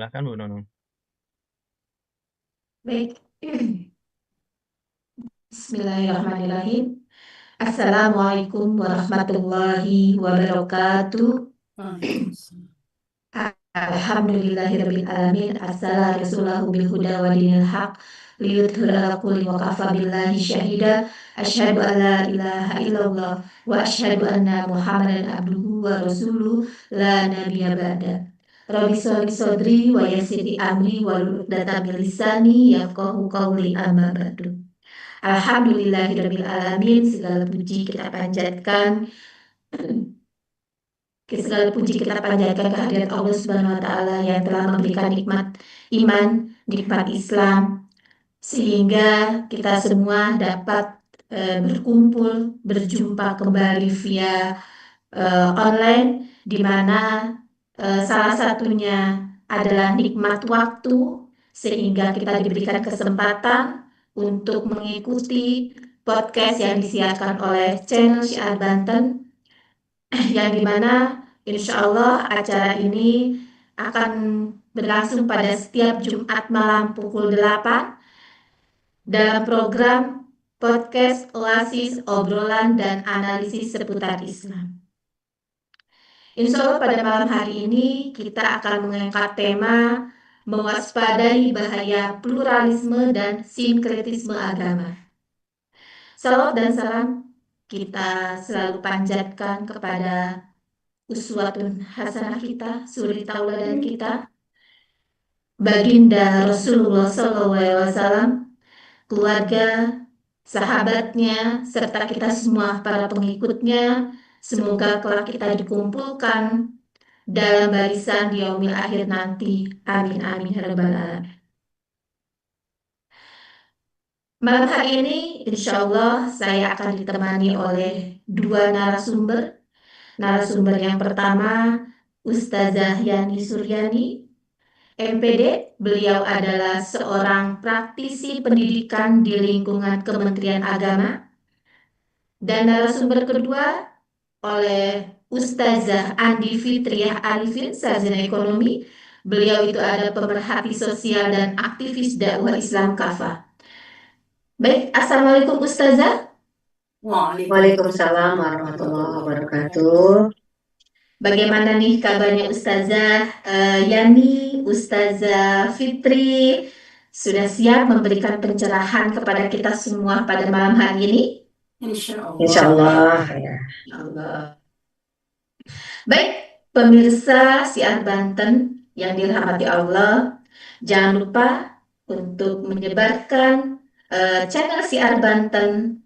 Silakan Bu Nunung. Baik, Bismillahirrahmanirrahim. Assalamualaikum warahmatullahi wabarakatuh. Waalaikumsalam. Alhamdulillahirabbil alamin. Arsala rasulahu bil huda wa dinil haq liyudhhira ala kulli wa kafa billahi syahida. Asyhadu an la ilaha illallah wa asyhadu anna Muhammadan abduhu wa rasuluh la nabiyya ba'da. Rabbi sholli sodri wa yassir amri wahlul 'uqdatam min lisani yafqahu qawli amma ba'du. Alhamdulillahirabbil alamin, segala puji kita panjatkan kehadirat Allah Subhanahu wa taala yang telah memberikan nikmat iman, nikmat Islam sehingga kita semua dapat berkumpul, berjumpa kembali via online di mana salah satunya adalah nikmat waktu sehingga kita diberikan kesempatan untuk mengikuti podcast yang disiarkan oleh channel Syiar Banten yang dimana insya Allah acara ini akan berlangsung pada setiap Jumat malam pukul 8 dalam program podcast Oasis Obrolan dan Analisis Seputar Islam. Insya Allah pada malam hari ini kita akan mengangkat tema mewaspadai bahaya pluralisme dan sinkretisme agama. Salawat dan salam kita selalu panjatkan kepada uswatun hasanah kita, suri tauladan kita, baginda Rasulullah SAW, keluarga, sahabatnya, serta kita semua para pengikutnya. Semoga kelak kita dikumpulkan dalam barisan di yaumil akhir nanti. Amin amin ya rabbal alamin. Malam hari ini insya Allah saya akan ditemani oleh dua narasumber. Narasumber yang pertama Ustazah Yani Suryani, MPD. Beliau adalah seorang praktisi pendidikan di lingkungan Kementerian Agama. Dan narasumber kedua oleh Ustazah Andi Fitriah Arifin, sarjana ekonomi. Beliau itu ada pemerhati sosial dan aktivis dakwah Islam Kafah. Baik, Assalamualaikum Ustazah. Waalaikumsalam warahmatullahi wabarakatuh. Bagaimana nih kabarnya Ustazah Yani, Ustazah Fitri? Sudah siap memberikan pencerahan kepada kita semua pada malam hari ini? Insya Insya Allah. Ya. Baik, pemirsa Siar Banten yang dirahmati Allah, jangan lupa untuk menyebarkan channel Siar Banten.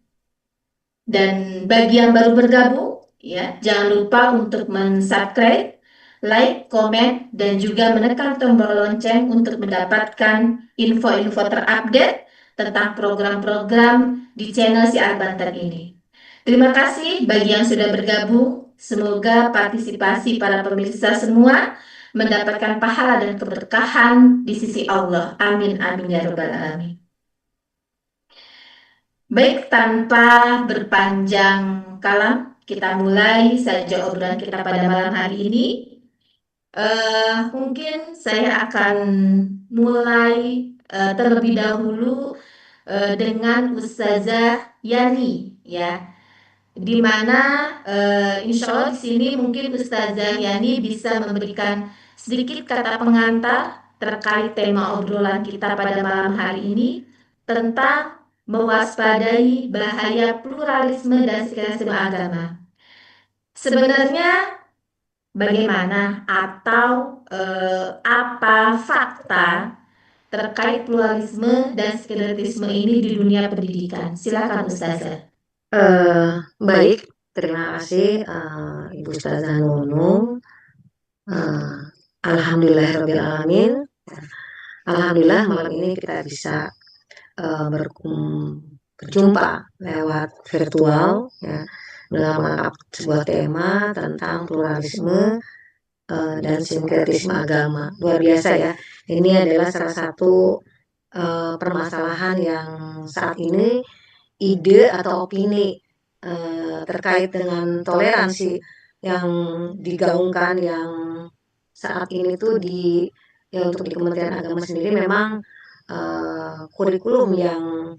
Dan bagi yang baru bergabung, ya, jangan lupa untuk men-subscribe, like, komen, dan juga menekan tombol lonceng untuk mendapatkan info-info terupdate tentang program-program di channel Siar Banten ini. Terima kasih bagi yang sudah bergabung. Semoga partisipasi para pemirsa semua mendapatkan pahala dan keberkahan di sisi Allah. Amin, amin, ya rabbal alamin. Baik, tanpa berpanjang kalam, kita mulai saja obrolan kita pada malam hari ini. Mungkin saya akan mulai terlebih dahulu dengan Ustazah Yani, ya. Di mana insya Allah di sini mungkin Ustazah Yani bisa memberikan sedikit kata pengantar terkait tema obrolan kita pada malam hari ini tentang mewaspadai bahaya pluralisme dan sekularisme agama. Sebenarnya bagaimana atau apa fakta terkait pluralisme dan sekularisme ini di dunia pendidikan? Silakan Ustazah. Baik, terima kasih Ibu Ustazah Nunung. Alhamdulillahirrahmanirrahim. Alhamdulillah malam ini kita bisa berjumpa lewat virtual, ya, dalam sebuah tema tentang pluralisme dan sinkretisme agama. Luar biasa ya. Ini adalah salah satu permasalahan yang saat ini ide atau opini terkait dengan toleransi yang digaungkan yang saat ini tuh ya untuk di Kementerian Agama sendiri memang kurikulum yang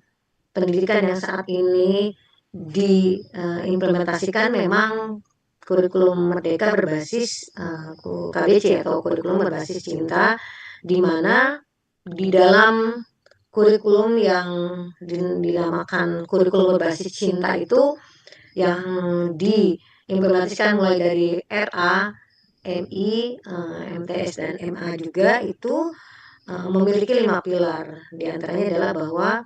pendidikan yang saat ini diimplementasikan memang kurikulum merdeka berbasis KBC atau kurikulum berbasis cinta, di mana di dalam kurikulum yang dinamakan kurikulum berbasis cinta itu yang diimplementasikan mulai dari RA, MI, MTS dan MA juga itu memiliki 5 pilar. Di antaranya adalah bahwa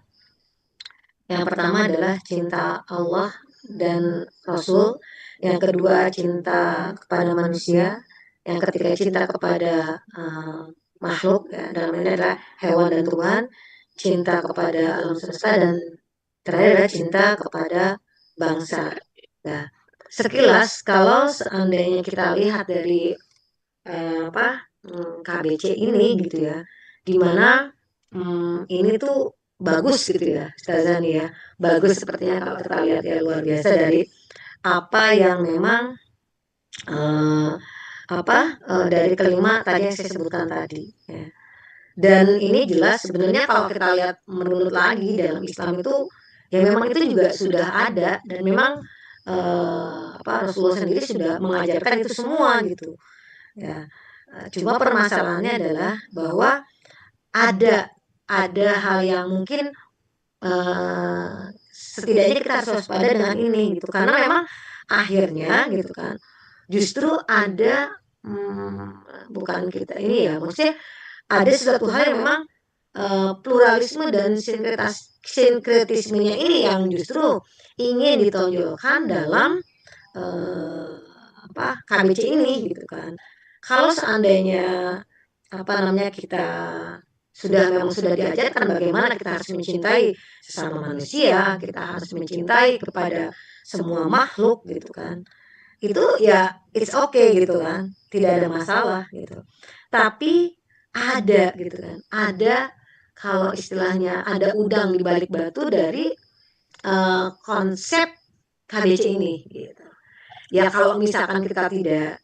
yang pertama adalah cinta Allah dan Rasul, yang kedua cinta kepada manusia, yang ketiga cinta kepada makhluk, ya, dalam ini adalah hewan dan Tuhan, cinta kepada alam semesta, dan terakhir adalah cinta kepada bangsa. Nah, sekilas kalau seandainya kita lihat dari KBC ini gitu ya, dimana ini tuh bagus gitu ya, Ustazah nih ya, bagus sepertinya kalau kita lihat ya, luar biasa dari apa yang memang eh, dari kelima tadi yang saya sebutkan tadi ya. Dan ini jelas sebenarnya kalau kita lihat menurut lagi dalam Islam itu ya memang itu juga sudah ada, dan memang Rasulullah sendiri sudah mengajarkan itu semua gitu ya. Cuma permasalahannya adalah bahwa ada hal yang mungkin setidaknya kita harus waspada dengan ini gitu, karena memang akhirnya gitu kan justru ada bukan kita ini ya, maksudnya ada sesuatu hal yang memang pluralisme dan sinkretismenya ini yang justru ingin ditonjolkan dalam eh, KBC ini gitu kan. Kalau seandainya kita sudah diajarkan bagaimana kita harus mencintai sesama manusia, kita harus mencintai kepada semua makhluk gitu kan. Itu ya it's okay gitu kan, tidak ada masalah gitu. Tapi ada gitu kan, ada kalau istilahnya ada udang di balik batu dari konsep KBC ini gitu. Ya kalau misalkan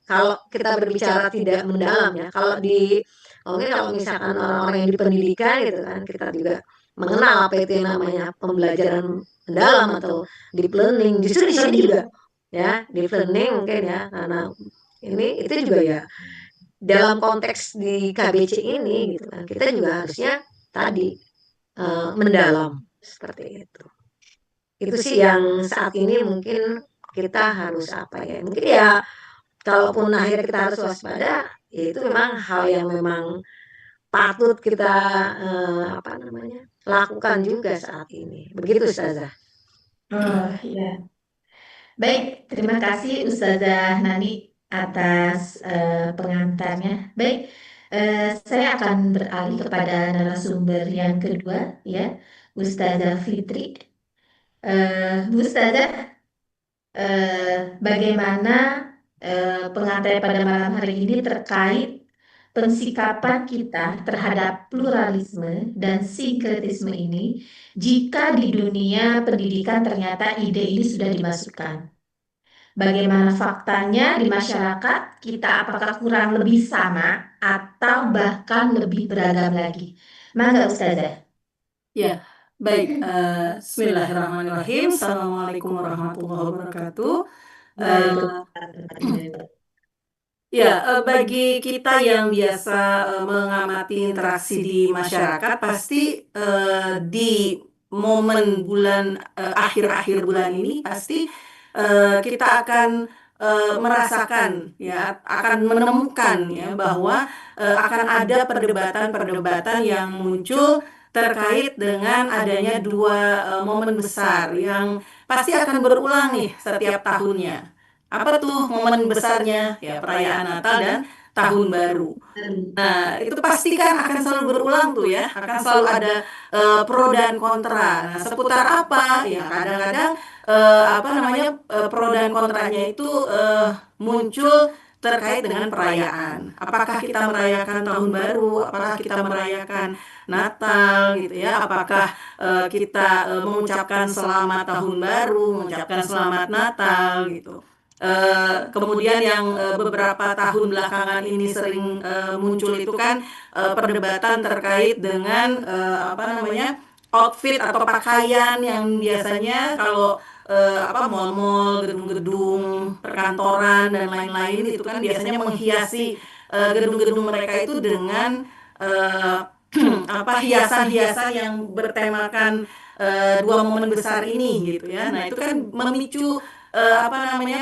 kalau kita berbicara tidak mendalam ya, kalau misalkan orang-orang yang di pendidikan gitu kan, kita juga mengenal apa itu yang namanya pembelajaran mendalam atau deep learning, justru di sini juga ya, deep learning mungkin ya, karena ini itu juga ya dalam konteks di KBC ini gitu kan, kita juga harusnya tadi mendalam seperti itu. Itu sih yang saat ini mungkin kita harus mungkin ya, kalaupun akhirnya kita harus waspada, ya itu memang hal yang memang patut kita lakukan juga saat ini. Begitu Ustazah. Oh ya, baik. Terima kasih Ustazah Nani atas pengantarnya. Baik, saya akan beralih kepada narasumber yang kedua, ya, Ustazah Fitri. Bu Ustazah, bagaimana pengantar pada malam hari ini terkait pensikapan kita terhadap pluralisme dan sinkretisme ini jika di dunia pendidikan ternyata ide ini sudah dimasukkan. Bagaimana faktanya di masyarakat kita apakah kurang lebih sama atau bahkan lebih beragam lagi? Mangga Ustazah. Ya, baik. Bismillahirrahmanirrahim. Assalamualaikum warahmatullahi wabarakatuh. Ya, bagi kita yang biasa mengamati interaksi di masyarakat, pasti di momen bulan akhir-akhir bulan ini pasti kita akan merasakan ya, akan menemukan ya bahwa akan ada perdebatan-perdebatan yang muncul terkait dengan adanya dua momen besar yang pasti akan berulang nih setiap tahunnya. Apa tuh momen besarnya? Ya, perayaan Natal dan Tahun Baru. Nah, itu pasti kan akan selalu berulang tuh ya, akan selalu ada pro dan kontra. Nah, seputar apa? Ya, kadang-kadang pro dan kontranya itu muncul terkait dengan perayaan. Apakah kita merayakan Tahun Baru? Apakah kita merayakan Natal gitu ya? Apakah kita mengucapkan selamat Tahun Baru, mengucapkan selamat Natal gitu? Kemudian yang beberapa tahun belakangan ini sering muncul itu kan perdebatan terkait dengan apa namanya outfit atau pakaian yang biasanya kalau mall-mall, gedung-gedung, perkantoran dan lain-lain itu kan biasanya menghiasi gedung-gedung mereka itu dengan eh, hiasan-hiasan yang bertemakan dua momen besar ini gitu ya. Nah, itu kan memicu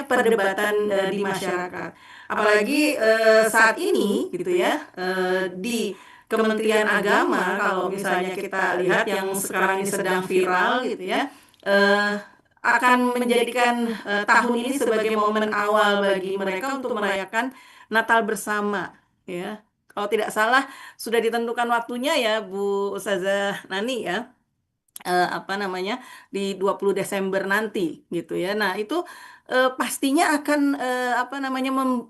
perdebatan di masyarakat. Apalagi saat ini gitu ya, di Kementerian Agama kalau misalnya kita lihat yang sekarang ini sedang viral gitu ya, eh, akan menjadikan tahun ini sebagai momen awal bagi mereka untuk merayakan Natal bersama ya. Kalau tidak salah sudah ditentukan waktunya ya Bu Ustazah Nani ya, di 20 Desember nanti gitu ya. Nah, itu pastinya akan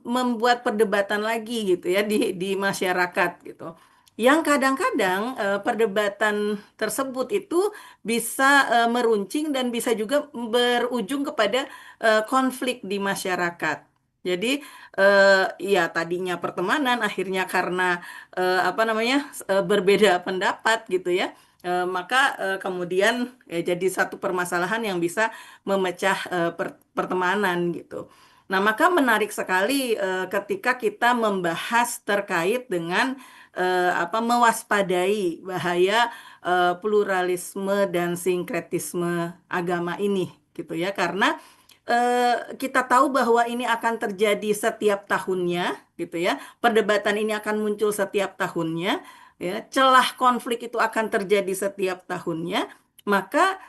membuat perdebatan lagi gitu ya di masyarakat gitu. Yang kadang-kadang perdebatan tersebut itu bisa meruncing dan bisa juga berujung kepada konflik di masyarakat. Jadi ya tadinya pertemanan akhirnya karena berbeda pendapat gitu ya. Maka kemudian jadi satu permasalahan yang bisa memecah pertemanan gitu. Nah, maka menarik sekali ketika kita membahas terkait dengan mewaspadai bahaya pluralisme dan sinkretisme agama ini gitu ya. Karena kita tahu bahwa ini akan terjadi setiap tahunnya gitu ya. Perdebatan ini akan muncul setiap tahunnya ya, celah konflik itu akan terjadi setiap tahunnya, maka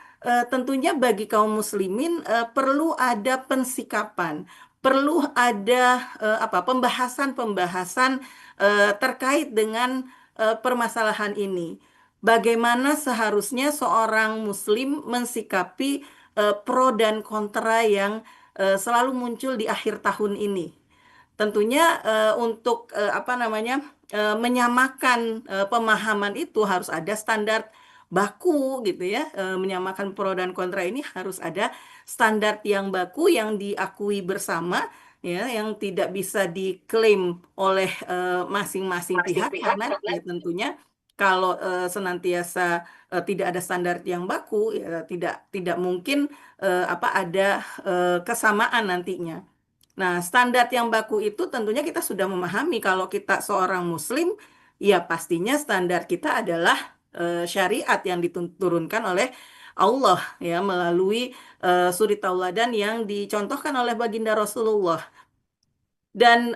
tentunya bagi kaum muslimin perlu ada pensikapan, perlu ada pembahasan-pembahasan terkait dengan permasalahan ini. Bagaimana seharusnya seorang muslim mensikapi pro dan kontra yang selalu muncul di akhir tahun ini. Tentunya untuk menyamakan pemahaman itu harus ada standar baku gitu ya. Menyamakan pro dan kontra ini harus ada standar yang baku yang diakui bersama ya, yang tidak bisa diklaim oleh masing-masing pihak karena ya tentunya kalau senantiasa tidak ada standar yang baku ya tidak mungkin ada kesamaan nantinya. Nah, standar yang baku itu tentunya kita sudah memahami kalau kita seorang muslim, ya pastinya standar kita adalah syariat yang diturunkan oleh Allah ya melalui suri tauladan yang dicontohkan oleh baginda Rasulullah. Dan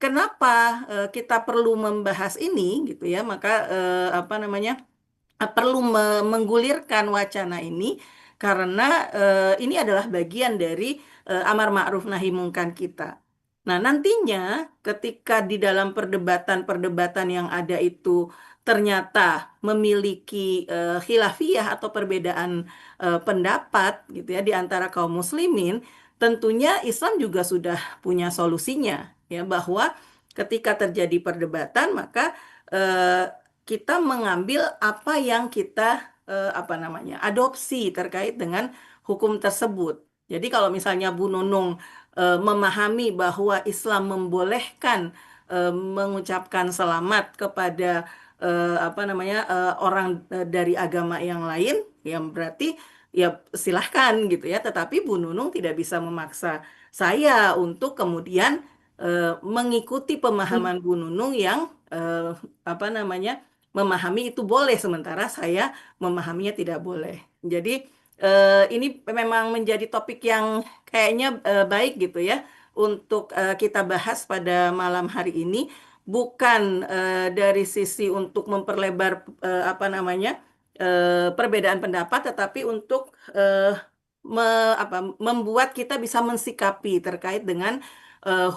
kenapa kita perlu membahas ini gitu ya? Maka perlu menggulirkan wacana ini karena ini adalah bagian dari amar ma'ruf nahi mungkar kita. Nah, nantinya ketika di dalam perdebatan-perdebatan yang ada itu ternyata memiliki khilafiyah atau perbedaan pendapat gitu ya di antara kaum muslimin, tentunya Islam juga sudah punya solusinya ya bahwa ketika terjadi perdebatan maka eh, kita mengambil apa yang kita adopsi terkait dengan hukum tersebut. Jadi kalau misalnya Bu Nunung memahami bahwa Islam membolehkan mengucapkan selamat kepada orang dari agama yang lain, ya berarti ya silahkan gitu ya. Tetapi Bu Nunung tidak bisa memaksa saya untuk kemudian mengikuti pemahaman Bu Nunung yang memahami itu boleh sementara saya memahaminya tidak boleh. Jadi ini memang menjadi topik yang kayaknya baik gitu ya untuk kita bahas pada malam hari ini, bukan dari sisi untuk memperlebar perbedaan pendapat, tetapi untuk membuat kita bisa mensikapi terkait dengan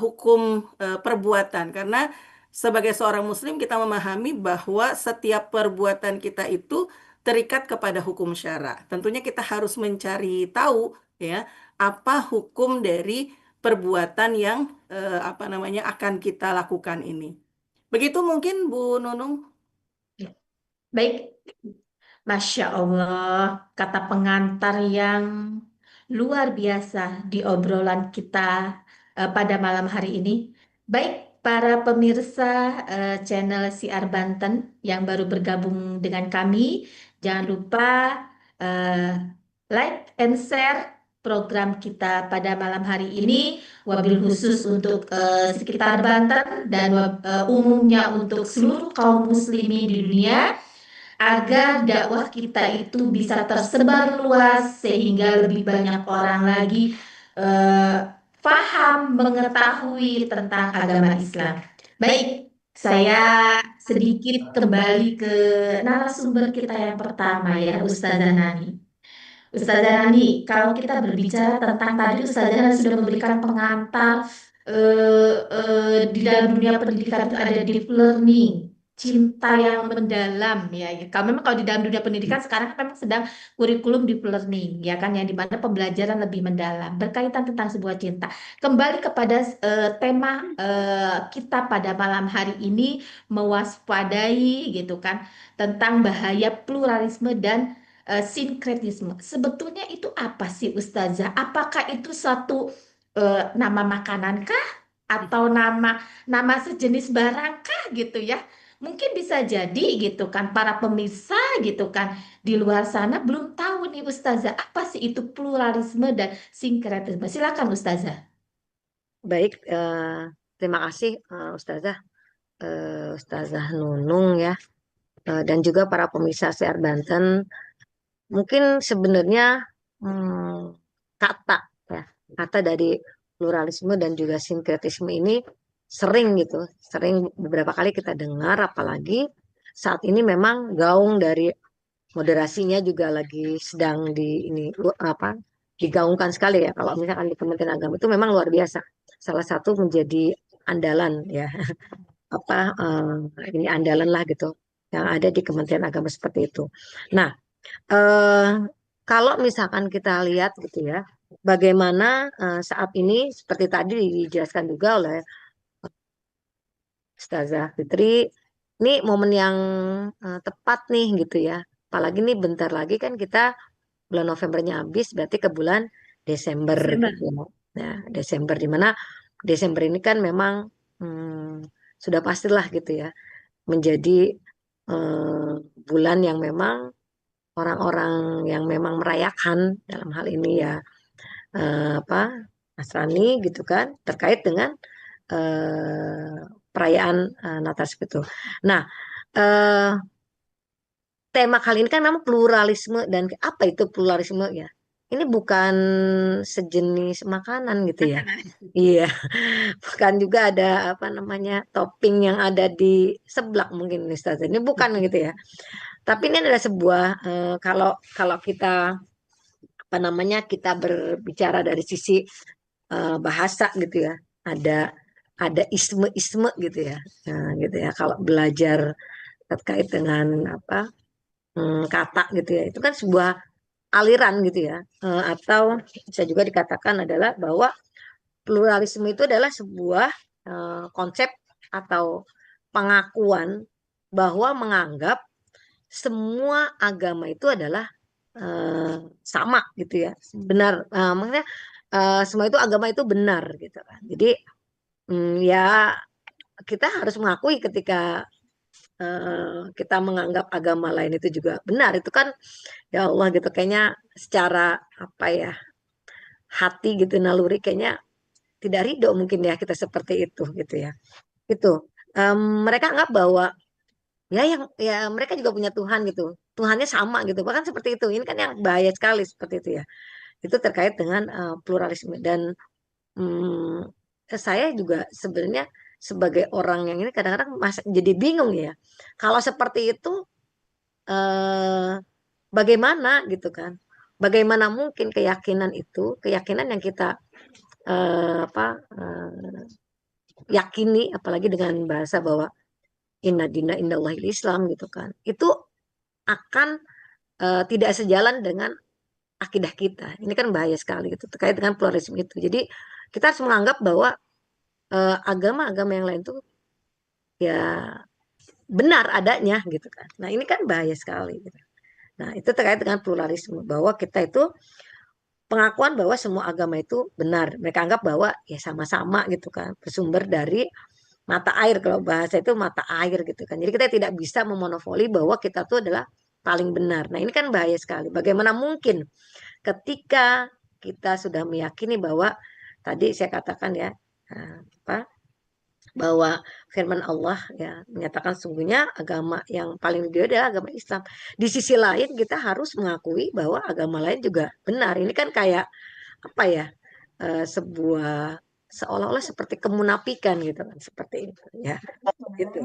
hukum perbuatan. Karena sebagai seorang muslim kita memahami bahwa setiap perbuatan kita itu terikat kepada hukum syara. Tentunya kita harus mencari tahu ya apa hukum dari perbuatan yang akan kita lakukan ini. Begitu mungkin Bu Nunung. Baik, Masya Allah, kata pengantar yang luar biasa di obrolan kita pada malam hari ini. Baik para pemirsa channel siar Banten yang baru bergabung dengan kami, jangan lupa eh, like and share program kita pada malam hari ini, wabil khusus untuk sekitar Banten dan umumnya untuk seluruh kaum muslimin di dunia, agar dakwah kita itu bisa tersebar luas sehingga lebih banyak orang lagi eh, paham, mengetahui tentang agama Islam. Baik, saya sedikit kembali ke narasumber kita yang pertama ya, Ustazah Nani. Ustazah Nani, kalau kita berbicara tentang tadi Ustazah Nani sudah memberikan pengantar di dalam dunia pendidikan itu ada deep learning, cinta yang mendalam ya. Kalau di dalam dunia pendidikan sekarang kan memang sedang kurikulum deep learning ya kan, yang dimana pembelajaran lebih mendalam berkaitan tentang sebuah cinta. Kembali kepada tema kita pada malam hari ini, mewaspadai gitu kan tentang bahaya pluralisme dan sinkretisme. Sebetulnya itu apa sih Ustazah? Apakah itu suatu nama makanan kah? Atau nama sejenis barang kah gitu ya? Mungkin bisa jadi gitu kan para pemirsa gitu kan di luar sana belum tahu nih Ustazah apa sih itu pluralisme dan sinkretisme. Silakan Ustazah. Baik, terima kasih Ustazah, Ustazah Nunung ya, dan juga para pemirsa siar Banten. Mungkin sebenarnya hmm, kata ya, kata dari pluralisme dan juga sinkretisme ini sering beberapa kali kita dengar, apalagi saat ini memang gaung dari moderasinya juga lagi sedang digaungkan sekali ya. Kalau misalkan di Kementerian Agama itu memang luar biasa, salah satu menjadi andalan ya, ini andalan lah gitu yang ada di Kementerian Agama seperti itu. Nah, eh, kalau misalkan kita lihat gitu ya, bagaimana saat ini seperti tadi dijelaskan juga oleh Ustazah Fitri, ini momen yang tepat nih gitu ya. Apalagi nih bentar lagi kan kita bulan Novembernya habis, berarti ke bulan Desember Desember. gitu ya. Nah, Desember di mana Desember ini kan memang sudah pastilah gitu ya menjadi eh, bulan yang memang orang-orang yang memang merayakan dalam hal ini ya Nasrani gitu kan terkait dengan eh, perayaan Natal seperti itu. Nah, eh, tema kali ini kan memang pluralisme dan apa itu pluralisme ya? Ini bukan sejenis makanan gitu ya. Iya, bukan juga ada apa namanya topping yang ada di seblak mungkin nih Ustaz. Ini bukan gitu ya. Tapi ini adalah sebuah kalau kalau kita apa namanya kita berbicara dari sisi bahasa gitu ya. Ada isme-isme gitu ya. Nah, gitu ya. Kalau belajar terkait dengan apa kata gitu ya. Itu kan sebuah aliran gitu ya. Atau bisa juga dikatakan adalah bahwa pluralisme itu adalah sebuah konsep atau pengakuan bahwa menganggap semua agama itu adalah sama gitu ya, benar. Maksudnya semua itu agama itu benar gitu kan. Jadi ya kita harus mengakui ketika kita menganggap agama lain itu juga benar, itu kan ya Allah gitu kayaknya secara apa ya hati gitu naluri kayaknya tidak ridho mungkin ya kita seperti itu gitu ya. Itu Em, mereka anggap bahwa ya mereka juga punya Tuhan gitu. Tuhannya sama gitu. Bahkan seperti itu. Ini kan yang bahaya sekali seperti itu ya. Itu terkait dengan pluralisme dan saya juga sebenarnya sebagai orang yang ini kadang-kadang jadi bingung ya. Kalau seperti itu eh, bagaimana gitu kan? Bagaimana mungkin keyakinan itu, keyakinan yang kita yakini, apalagi dengan bahasa bahwa inna dina indallahil Islam gitu kan. Itu akan tidak sejalan dengan akidah kita. Ini kan bahaya sekali gitu terkait dengan pluralisme itu. Jadi kita harus menganggap bahwa agama-agama yang lain tuh ya benar adanya gitu kan. Nah ini kan bahaya sekali. Gitu. Nah itu terkait dengan pluralisme bahwa kita itu pengakuan bahwa semua agama itu benar. Mereka anggap bahwa ya sama-sama gitu kan, bersumber dari mata air, kalau bahasa itu mata air gitu kan. Jadi kita tidak bisa memonopoli bahwa kita tuh adalah paling benar. Nah, ini kan bahaya sekali. Bagaimana mungkin ketika kita sudah meyakini bahwa tadi saya katakan ya, apa, bahwa firman Allah ya menyatakan sungguhnya agama yang paling ideal adalah agama Islam. Di sisi lain kita harus mengakui bahwa agama lain juga benar. Ini kan kayak apa ya, sebuah seolah-olah seperti kemunafikan gitu kan, seperti itu ya gitu.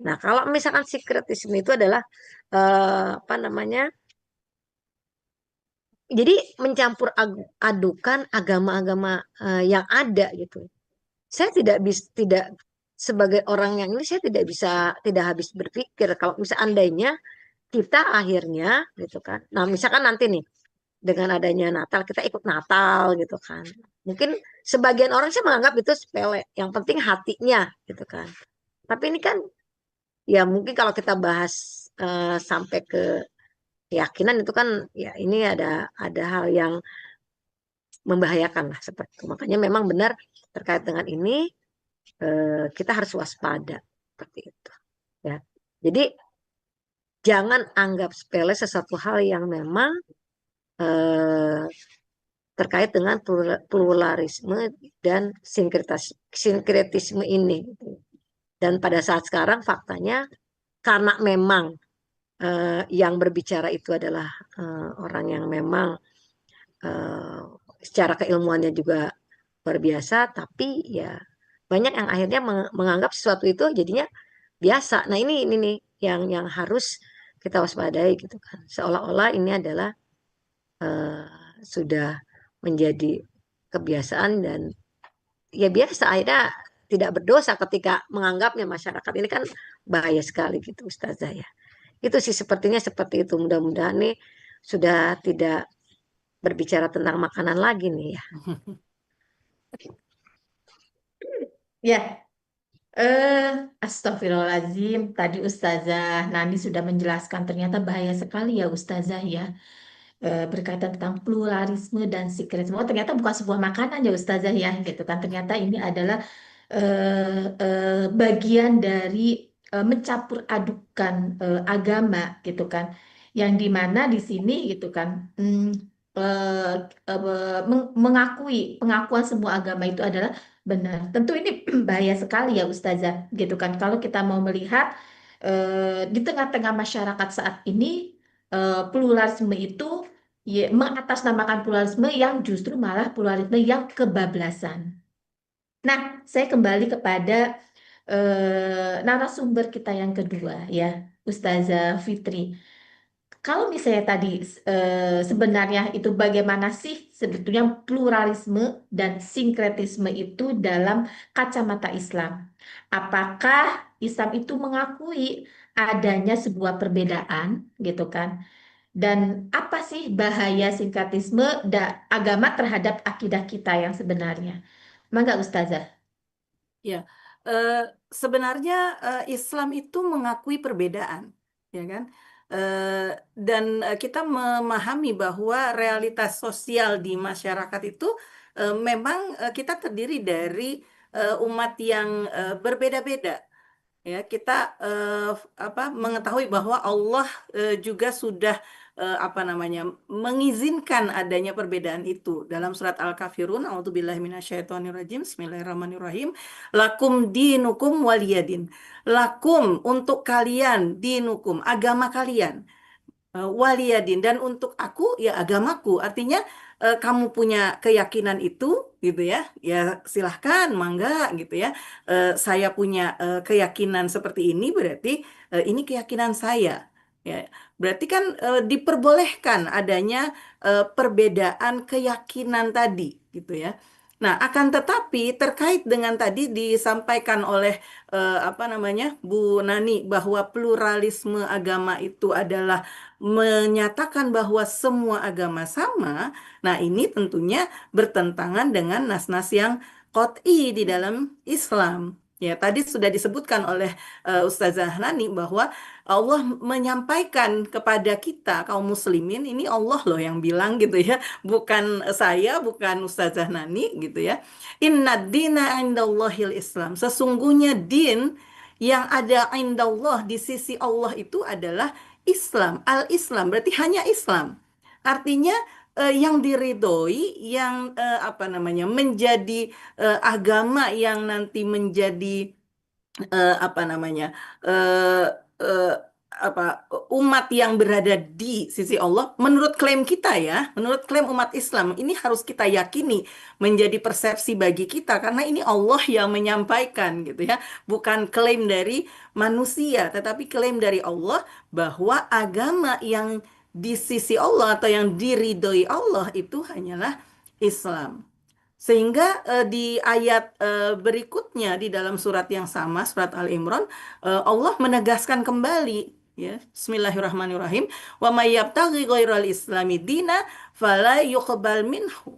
Nah, kalau misalkan sinkretisme itu adalah apa namanya, jadi mencampur adukan agama-agama yang ada gitu. Saya tidak sebagai orang yang ini, saya tidak habis berpikir kalau misalnya andainya kita akhirnya gitu kan. Nah, misalkan nanti nih dengan adanya Natal kita ikut Natal gitu kan. Mungkin sebagian orang sih menganggap itu sepele, yang penting hatinya gitu kan. Tapi ini kan ya mungkin kalau kita bahas sampai ke keyakinan itu kan ya ini ada hal yang membahayakan lah seperti itu. Makanya memang benar terkait dengan ini kita harus waspada seperti itu ya. Jadi jangan anggap sepele sesuatu hal yang memang eh, terkait dengan pluralisme dan sinkretisme ini. Dan pada saat sekarang faktanya karena memang yang berbicara itu adalah orang yang memang eh, secara keilmuannya juga luar biasa, tapi ya banyak yang akhirnya menganggap sesuatu itu jadinya biasa. Nah, ini nih yang harus kita waspadai gitu kan. Seolah-olah ini adalah eh, sudah menjadi kebiasaan dan ya biasa, akhirnya tidak berdosa ketika menganggapnya. Masyarakat ini kan bahaya sekali gitu Ustazah ya. Itu sih sepertinya seperti itu. Mudah-mudahan nih sudah tidak berbicara tentang makanan lagi nih ya. Ya, astagfirullahaladzim. Tadi Ustazah Nani sudah menjelaskan ternyata bahaya sekali ya Ustazah ya. Berkaitan tentang pluralisme dan sinkretisme. Oh, ternyata bukan sebuah makanan ya Ustazah ya, gitu kan. Ternyata ini adalah bagian dari mencampur adukan agama, gitu kan. Yang dimana di sini gitu kan, eh, mengakui pengakuan semua agama itu adalah benar. Tentu ini bahaya sekali ya Ustazah, gitu kan. Kalau kita mau melihat di tengah-tengah masyarakat saat ini, pluralisme itu ya, mengatasnamakan pluralisme yang justru malah pluralisme yang kebablasan. Nah, saya kembali kepada narasumber kita yang kedua ya, Ustazah Fitri. Kalau misalnya tadi sebenarnya itu bagaimana sih sebetulnya pluralisme dan sinkretisme itu dalam kacamata Islam? Apakah Islam itu mengakui adanya sebuah perbedaan gitu kan? Dan apa sih bahaya sinkretisme agama terhadap akidah kita yang sebenarnya? Mangga Ustazah. Ya, eh, sebenarnya Islam itu mengakui perbedaan, ya kan? Dan kita memahami bahwa realitas sosial di masyarakat itu memang kita terdiri dari umat yang berbeda-beda. Ya, kita mengetahui bahwa Allah juga sudah apa namanya mengizinkan adanya perbedaan itu dalam surat Al-Kafirun. A'udzubillahi minasyaitonirrajim. Bismillahirrahmanirrahim. Lakum dinukum waliyadin. Lakum untuk kalian dinukum agama kalian. Waliyadin, dan untuk aku ya agamaku. Artinya kamu punya keyakinan itu gitu ya, ya silahkan mangga gitu ya. Saya punya keyakinan seperti ini, berarti ini keyakinan saya ya. Berarti kan diperbolehkan adanya perbedaan keyakinan tadi gitu ya. Nah, akan tetapi terkait dengan tadi disampaikan oleh apa namanya Bu Nani bahwa pluralisme agama itu adalah menyatakan bahwa semua agama sama. Nah, ini tentunya bertentangan dengan nas-nas yang qot'i di dalam Islam Ya, tadi sudah disebutkan oleh Ustazah Nani bahwa Allah menyampaikan kepada kita kaum muslimin, ini Allah loh yang bilang gitu ya, bukan saya, bukan Ustazah Nani gitu ya. Inna dina indallahil Islam. Sesungguhnya din yang ada indallah di sisi Allah itu adalah Islam. Al-Islam berarti hanya Islam. Artinya yang diridhoi, yang apa namanya, menjadi agama yang nanti menjadi apa namanya, eh, eh, apa, umat yang berada di sisi Allah menurut klaim kita ya, menurut klaim umat Islam ini harus kita yakini menjadi persepsi bagi kita karena ini Allah yang menyampaikan gitu ya, bukan klaim dari manusia tetapi klaim dari Allah bahwa agama yang di sisi Allah atau yang diridhoi Allah itu hanyalah Islam. Sehingga di ayat berikutnya di dalam surat yang sama, surat Al-Imran, Allah menegaskan kembali, ya, Bismillahirrahmanirrahim, wa may yabtaghi ghairal islami dina fala yuqbal minhu.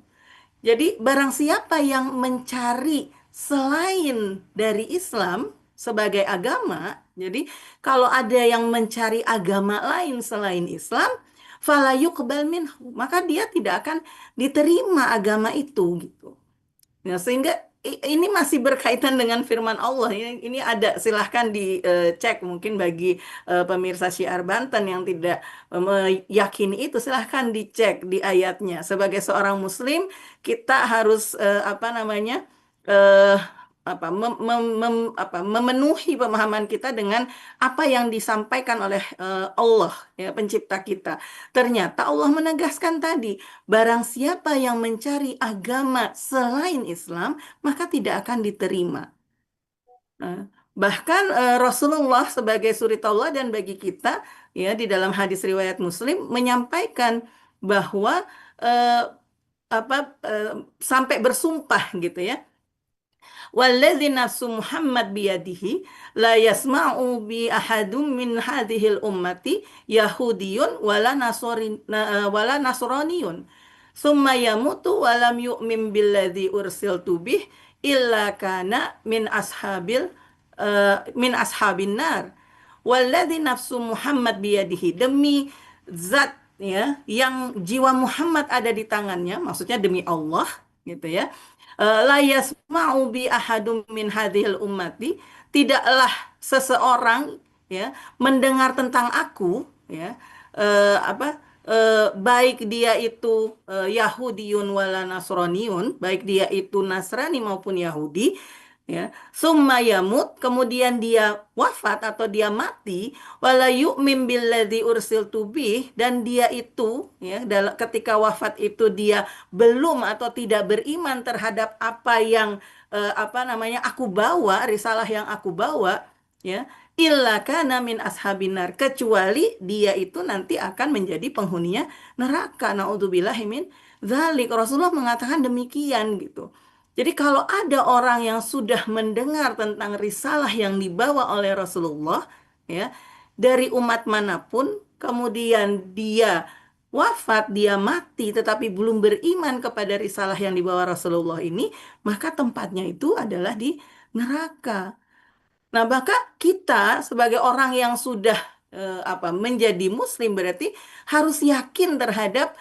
Jadi barang siapa yang mencari selain dari Islam sebagai agama, jadi kalau ada yang mencari agama lain selain Islam, fala yuqbal minhu, maka dia tidak akan diterima agama itu gitu. Ya, sehingga ini masih berkaitan dengan firman Allah. Ini ada, silahkan dicek mungkin bagi pemirsa Syiar Banten yang tidak meyakini itu, silahkan dicek di ayatnya. Sebagai seorang Muslim, kita harus apa namanya, eh, apa, memenuhi pemahaman kita dengan apa yang disampaikan oleh Allah, ya, pencipta kita. Ternyata Allah menegaskan tadi, barang siapa yang mencari agama selain Islam, maka tidak akan diterima. Nah, bahkan Rasulullah sebagai suri taulah dan bagi kita, ya, di dalam hadis riwayat Muslim menyampaikan bahwa eh, apa sampai bersumpah gitu ya. Walladzi nafsu Muhammad biyadihi la yasma'u bi ahadum min hadhil ummati yahudiyun wala nasraniyun summa yamutu walam yu'min billadzi ursiltu bih illa kana min ashabin nar. Walladzi nafsu Muhammad biyadihi, demi zat, ya, yang jiwa Muhammad ada di tangannya, maksudnya demi Allah gitu ya. La yasma'u bi ahadum min hadhil ummati, tidaklah seseorang, ya, mendengar tentang aku, ya, apa, baik dia itu Yahudiyun wala Nasraniun, baik dia itu Nasrani maupun Yahudi, ya, summa yamut, kemudian dia wafat atau dia mati, wala yu'min billadzi ursiltu bih, dan dia itu, ya, ketika wafat itu dia belum atau tidak beriman terhadap apa yang apa namanya aku bawa, risalah yang aku bawa, ya, illa kana min ashabinar, kecuali dia itu nanti akan menjadi penghuninya neraka. Naudzubillahi min dzalik. Rasulullah mengatakan demikian gitu. Jadi kalau ada orang yang sudah mendengar tentang risalah yang dibawa oleh Rasulullah, ya, dari umat manapun, kemudian dia wafat, dia mati, tetapi belum beriman kepada risalah yang dibawa Rasulullah ini, maka tempatnya itu adalah di neraka. Nah, maka kita sebagai orang yang sudah apa, menjadi Muslim berarti harus yakin terhadap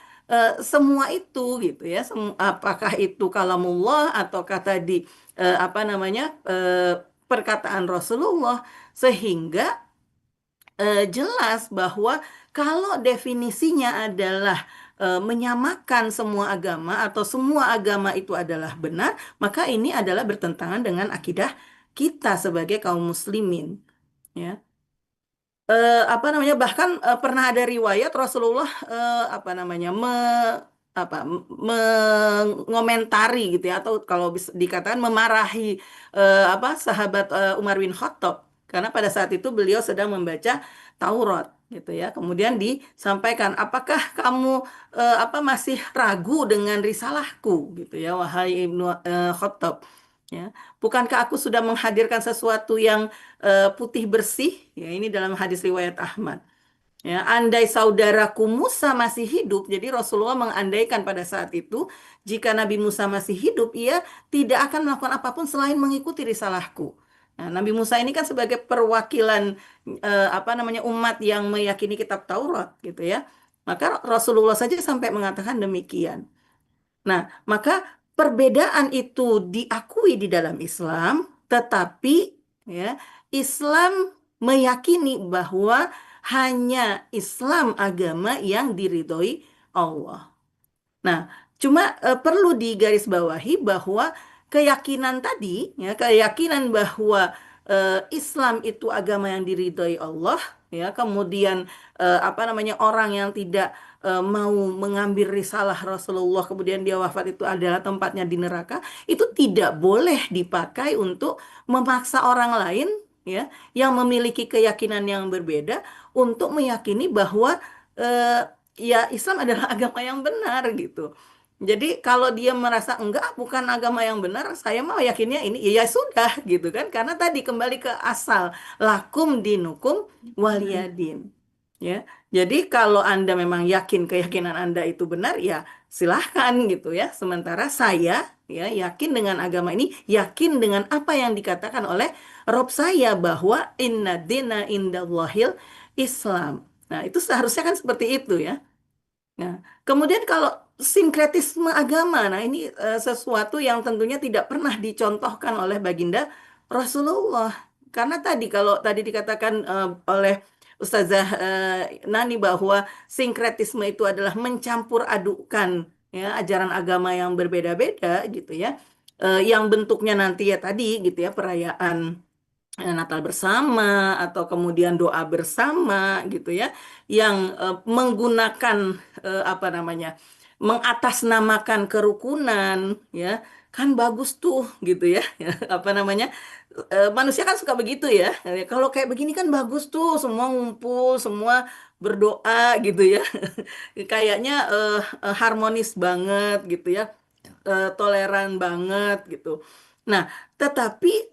semua itu gitu ya. Apakah itu kalamullah ataukah tadi apa namanya, perkataan Rasulullah, sehingga jelas bahwa kalau definisinya adalah menyamakan semua agama atau semua agama itu adalah benar, maka ini adalah bertentangan dengan akidah kita sebagai kaum muslimin, ya. Apa namanya, bahkan pernah ada riwayat Rasulullah apa namanya, mengomentari gitu ya, atau kalau bisa dikatakan memarahi apa, sahabat Umar bin Khattab karena pada saat itu beliau sedang membaca Taurat gitu ya, kemudian disampaikan, apakah kamu apa, masih ragu dengan risalahku gitu ya, wahai Ibnu Khattab, ya, bukankah aku sudah menghadirkan sesuatu yang putih bersih, ya, ini dalam hadis riwayat Ahmad, ya, andai saudaraku Musa masih hidup. Jadi Rasulullah mengandaikan pada saat itu jika Nabi Musa masih hidup, ia tidak akan melakukan apapun selain mengikuti risalahku. Nah, Nabi Musa ini kan sebagai perwakilan umat yang meyakini kitab Taurat gitu ya. Maka Rasulullah saja sampai mengatakan demikian. Nah, maka perbedaan itu diakui di dalam Islam, tetapi ya, Islam meyakini bahwa hanya Islam agama yang diridhoi Allah. Nah, cuma perlu digarisbawahi bahwa keyakinan tadi, ya, keyakinan bahwa Islam itu agama yang diridhoi Allah, ya, kemudian orang yang tidak mau mengambil risalah Rasulullah, kemudian dia wafat itu adalah tempatnya di neraka, itu tidak boleh dipakai untuk memaksa orang lain, ya, yang memiliki keyakinan yang berbeda untuk meyakini bahwa eh, ya Islam adalah agama yang benar gitu. Jadi kalau dia merasa enggak bukan agama yang benar, saya mau yakinnya ini ya sudah gitu kan. Karena tadi kembali ke asal lakum dinukum waliyadin. Ya. Jadi kalau Anda memang yakin keyakinan Anda itu benar ya silahkan gitu ya. Sementara saya ya yakin dengan agama ini, yakin dengan apa yang dikatakan oleh Rob saya bahwa inna dina indallahil Islam. Nah, itu seharusnya kan seperti itu ya. Nah, kemudian kalau sinkretisme agama, nah ini sesuatu yang tentunya tidak pernah dicontohkan oleh baginda Rasulullah. Karena tadi kalau tadi dikatakan oleh Ustazah Nani bahwa sinkretisme itu adalah mencampur adukan ya ajaran agama yang berbeda-beda gitu ya. Yang bentuknya nanti ya tadi gitu ya perayaan Natal bersama atau kemudian doa bersama gitu ya yang menggunakan mengatasnamakan kerukunan ya kan bagus tuh gitu ya manusia kan suka begitu ya. Kalau kayak begini kan bagus tuh semua ngumpul semua berdoa gitu ya kayaknya harmonis banget gitu ya toleran banget gitu. Nah, tetapi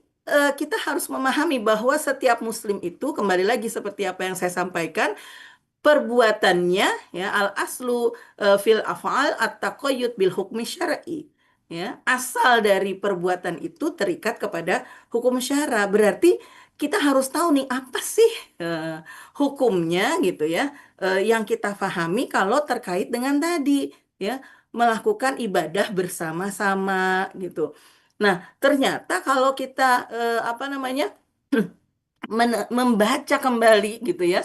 kita harus memahami bahwa setiap muslim itu kembali lagi seperti apa yang saya sampaikan, perbuatannya ya al aslu fil af'al at-taqayyud bil hukmi syar'i. Ya, asal dari perbuatan itu terikat kepada hukum syara. Berarti kita harus tahu nih apa sih eh, hukumnya gitu ya yang kita pahami kalau terkait dengan tadi ya melakukan ibadah bersama-sama gitu. Nah, ternyata kalau kita membaca kembali gitu ya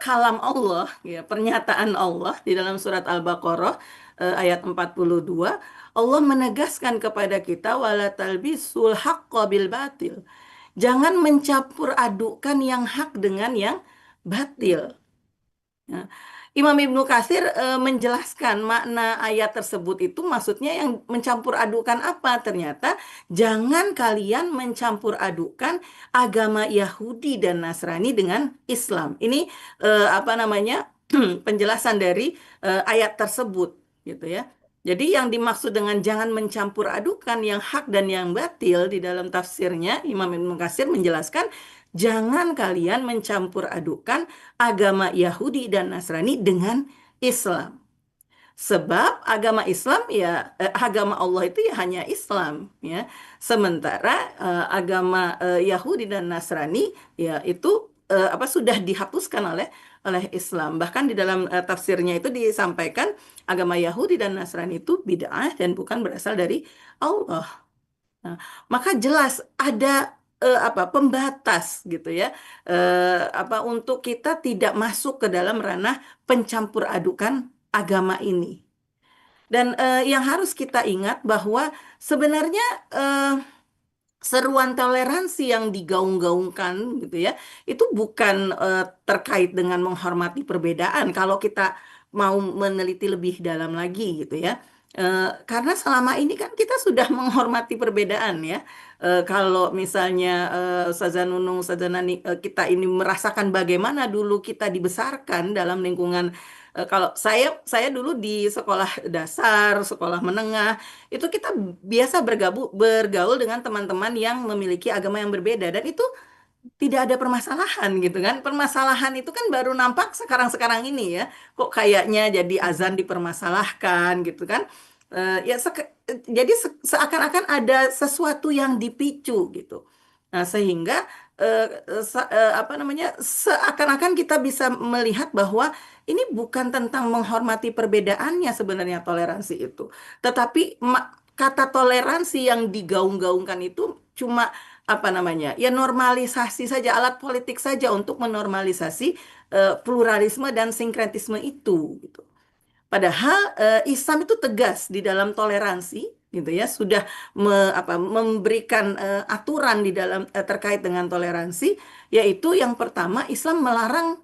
kalam Allah ya pernyataan Allah di dalam surat Al-Baqarah ayat 42 Allah menegaskan kepada kita wala talbisul haqqo bil batil. Jangan mencampur adukan yang hak dengan yang batil. Nah, Imam Ibnu Katsir menjelaskan makna ayat tersebut itu maksudnya yang mencampur adukan apa? Ternyata jangan kalian mencampur adukan agama Yahudi dan Nasrani dengan Islam. Ini penjelasan dari ayat tersebut gitu ya. Jadi yang dimaksud dengan jangan mencampur adukan yang hak dan yang batil di dalam tafsirnya Imam Ibnu Katsir menjelaskan jangan kalian mencampur adukan agama Yahudi dan Nasrani dengan Islam. Sebab agama Islam ya agama Allah itu ya hanya Islam ya. Sementara agama Yahudi dan Nasrani ya itu sudah dihapuskan oleh Islam. Bahkan di dalam tafsirnya itu disampaikan agama Yahudi dan Nasrani itu bid'ah dan bukan berasal dari Allah. Nah, maka jelas ada pembatas gitu ya untuk kita tidak masuk ke dalam ranah pencampur adukan agama ini. Dan yang harus kita ingat bahwa sebenarnya seruan toleransi yang digaung-gaungkan gitu ya itu bukan terkait dengan menghormati perbedaan kalau kita mau meneliti lebih dalam lagi gitu ya. Karena selama ini kan kita sudah menghormati perbedaan ya. Kalau misalnya Ustazah Nunung, Ustazah Nani, kita ini merasakan bagaimana dulu kita dibesarkan dalam lingkungan kalau saya dulu di sekolah dasar, sekolah menengah, itu kita biasa bergaul dengan teman-teman yang memiliki agama yang berbeda dan itu tidak ada permasalahan gitu kan. Permasalahan itu kan baru nampak sekarang-sekarang ini ya. Kok kayaknya jadi azan dipermasalahkan gitu kan. Ya jadi seakan-akan ada sesuatu yang dipicu gitu. Nah, sehingga apa namanya, seakan-akan kita bisa melihat bahwa ini bukan tentang menghormati perbedaannya sebenarnya toleransi itu, tetapi kata toleransi yang digaung-gaungkan itu cuma apa namanya, ya normalisasi saja, alat politik saja untuk menormalisasi pluralisme dan sinkretisme itu, gitu. Padahal Islam itu tegas di dalam toleransi, gitu ya, sudah memberikan aturan di dalam terkait dengan toleransi, yaitu yang pertama Islam melarang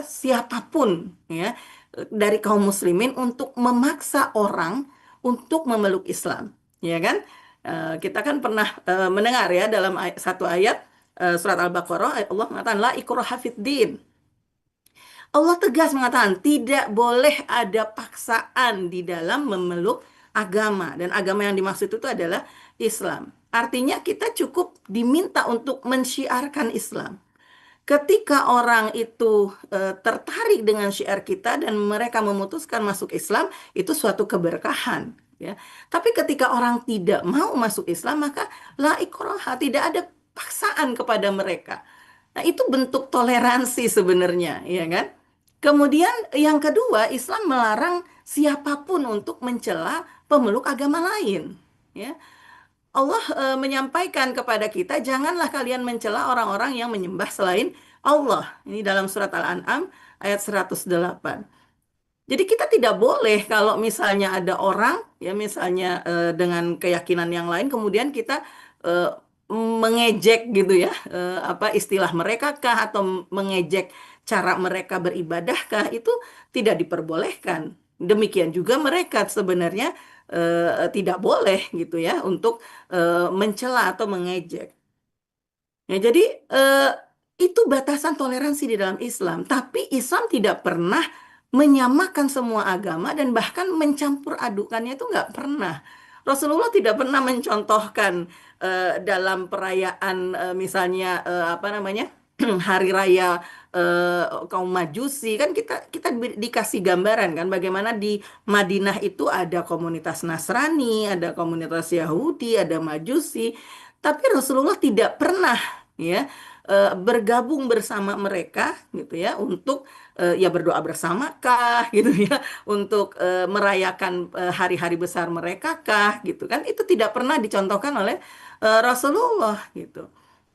siapapun ya dari kaum muslimin untuk memaksa orang untuk memeluk Islam, ya kan? Kita kan pernah mendengar ya dalam satu ayat surat Al-Baqarah, Allah mengatakan la ikraha fid din. Allah tegas mengatakan tidak boleh ada paksaan di dalam memeluk agama, dan agama yang dimaksud itu adalah Islam. Artinya kita cukup diminta untuk mensyiarkan Islam. Ketika orang itu tertarik dengan syiar kita dan mereka memutuskan masuk Islam, itu suatu keberkahan, ya. Tapi ketika orang tidak mau masuk Islam, maka la ikraha, tidak ada paksaan kepada mereka. Nah, itu bentuk toleransi sebenarnya, ya kan? Kemudian yang kedua, Islam melarang siapapun untuk mencela pemeluk agama lain, ya. Allah menyampaikan kepada kita, janganlah kalian mencela orang-orang yang menyembah selain Allah. Ini dalam surat Al-An'am ayat 108. Jadi kita tidak boleh kalau misalnya ada orang ya misalnya dengan keyakinan yang lain kemudian kita eh, mengejek gitu ya, apa istilah mereka kah atau mengejek cara mereka beribadah kah, itu tidak diperbolehkan. Demikian juga mereka sebenarnya tidak boleh gitu ya untuk mencela atau mengejek. Ya, jadi eh, itu batasan toleransi di dalam Islam. Tapi Islam tidak pernah menyamakan semua agama dan bahkan mencampur adukannya itu nggak pernah. Rasulullah tidak pernah mencontohkan dalam perayaan misalnya apa namanya hari raya kaum Majusi, kan kita kita dikasih gambaran kan bagaimana di Madinah itu ada komunitas Nasrani, ada komunitas Yahudi, ada Majusi. Tapi Rasulullah tidak pernah ya bergabung bersama mereka gitu ya untuk ya berdoa bersama kah gitu ya untuk merayakan hari-hari besar mereka kah gitu kan, itu tidak pernah dicontohkan oleh Rasulullah gitu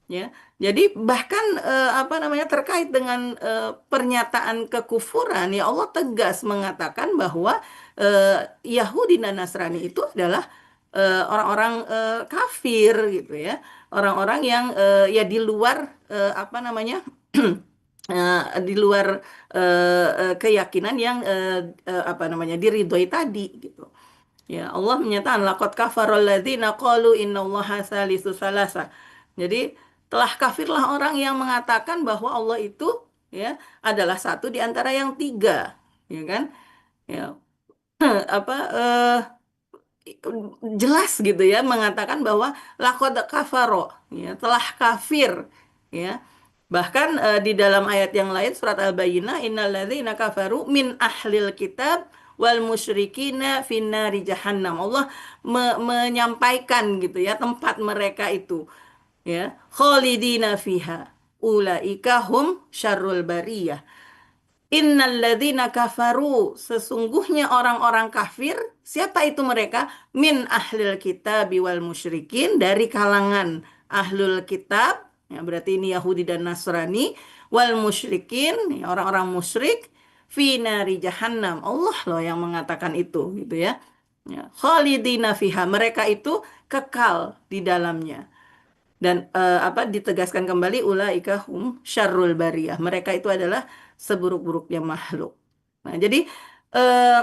ya. Jadi bahkan apa namanya terkait dengan pernyataan kekufuran, ya Allah tegas mengatakan bahwa Yahudi dan Nasrani itu adalah orang-orang kafir gitu ya, orang-orang yang ya di luar apa namanya di luar keyakinan yang apa namanya diridhoi tadi gitu. Ya, Allah menyatakan laqad kafarul ladzina qalu innallaha salisu salasa. Jadi telah kafirlah orang yang mengatakan bahwa Allah itu ya adalah satu di antara yang tiga, ya kan? Ya, apa jelas gitu ya mengatakan bahwa laqad kafaro ya telah kafir ya. Bahkan di dalam ayat yang lain surat Al-Bayyinah innalladzina kafaru min ahlil kitab wal musyrikina finnari jahannam. Allah menyampaikan gitu ya tempat mereka itu ya khalidina fiha ulaika hum syarrul bariyah. Innalladzina kafaru, sesungguhnya orang-orang kafir, siapa itu mereka? Min ahlil kitab wal musyrikin, dari kalangan ahlul kitab, ya berarti ini Yahudi dan Nasrani, wal musyrikin, ya orang-orang musyrik, fi nari jahannam. Allah loh yang mengatakan itu, gitu ya. Ya, khalidina fiha, mereka itu kekal di dalamnya. Dan apa ditegaskan kembali ulaika hum syarrul bariyah. Mereka itu adalah seburuk-buruknya makhluk. Nah, jadi eh,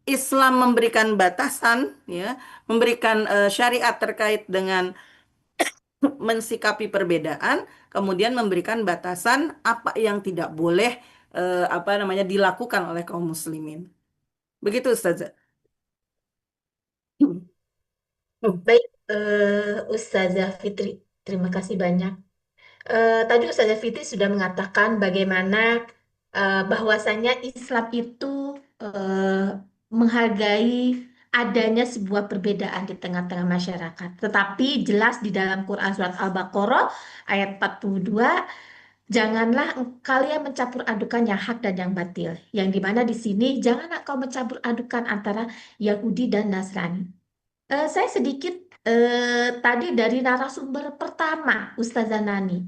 Islam memberikan batasan ya, memberikan syariat terkait dengan mensikapi perbedaan, kemudian memberikan batasan apa yang tidak boleh apa namanya dilakukan oleh kaum muslimin. Begitu Ustazah. Baik, Ustazah Fitri, terima kasih banyak. Tadi Ustazah Fitri sudah mengatakan bagaimana bahwasanya Islam itu menghargai adanya sebuah perbedaan di tengah-tengah masyarakat. Tetapi jelas di dalam Quran surat Al-Baqarah ayat 42, janganlah kalian mencampur adukan yang hak dan yang batil. Yang dimana di sini janganlah kau mencampur adukan antara Yahudi dan Nasrani. Saya sedikit tadi dari narasumber pertama, Ustazah Nani.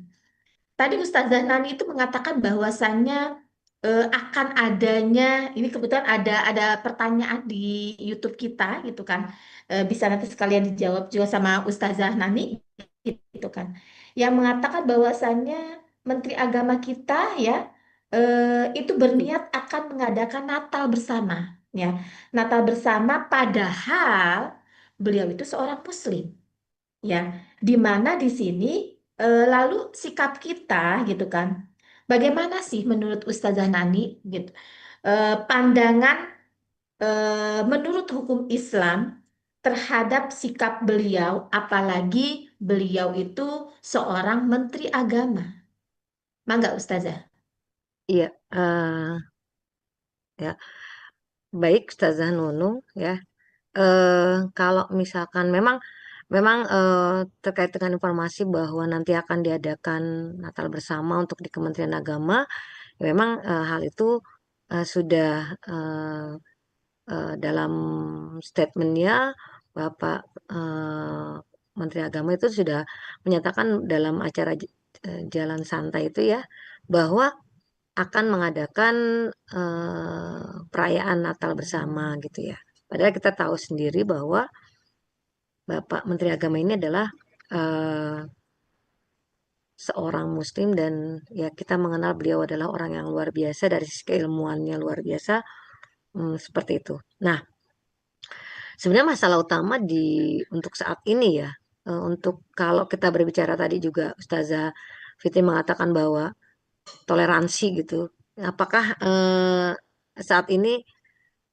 Tadi Ustazah Nani itu mengatakan bahwasannya akan adanya, ini kebetulan ada pertanyaan di YouTube kita gitu kan. Bisa nanti sekalian dijawab juga sama Ustazah Nani gitu kan. Yang mengatakan bahwasannya Menteri Agama kita ya itu berniat akan mengadakan Natal bersama ya. Natal bersama padahal beliau itu seorang Muslim ya, di mana di sini lalu sikap kita gitu kan, bagaimana sih menurut Ustazah Nani gitu, pandangan menurut hukum Islam terhadap sikap beliau, apalagi beliau itu seorang menteri agama. Mangga Ustazah. Iya, ya baik Ustazah Nunung ya. Kalau misalkan memang terkait dengan informasi bahwa nanti akan diadakan Natal bersama untuk di Kementerian Agama, ya memang hal itu sudah dalam statementnya Bapak eh, Menteri Agama itu sudah menyatakan dalam acara Jalan Santai itu ya bahwa akan mengadakan perayaan Natal bersama gitu ya. Padahal kita tahu sendiri bahwa Bapak Menteri Agama ini adalah eh, seorang Muslim dan ya kita mengenal beliau adalah orang yang luar biasa dari sisi keilmuannya luar biasa seperti itu. Nah, sebenarnya masalah utama untuk saat ini ya, untuk kalau kita berbicara tadi juga Ustazah Fitri mengatakan bahwa toleransi gitu. Apakah saat ini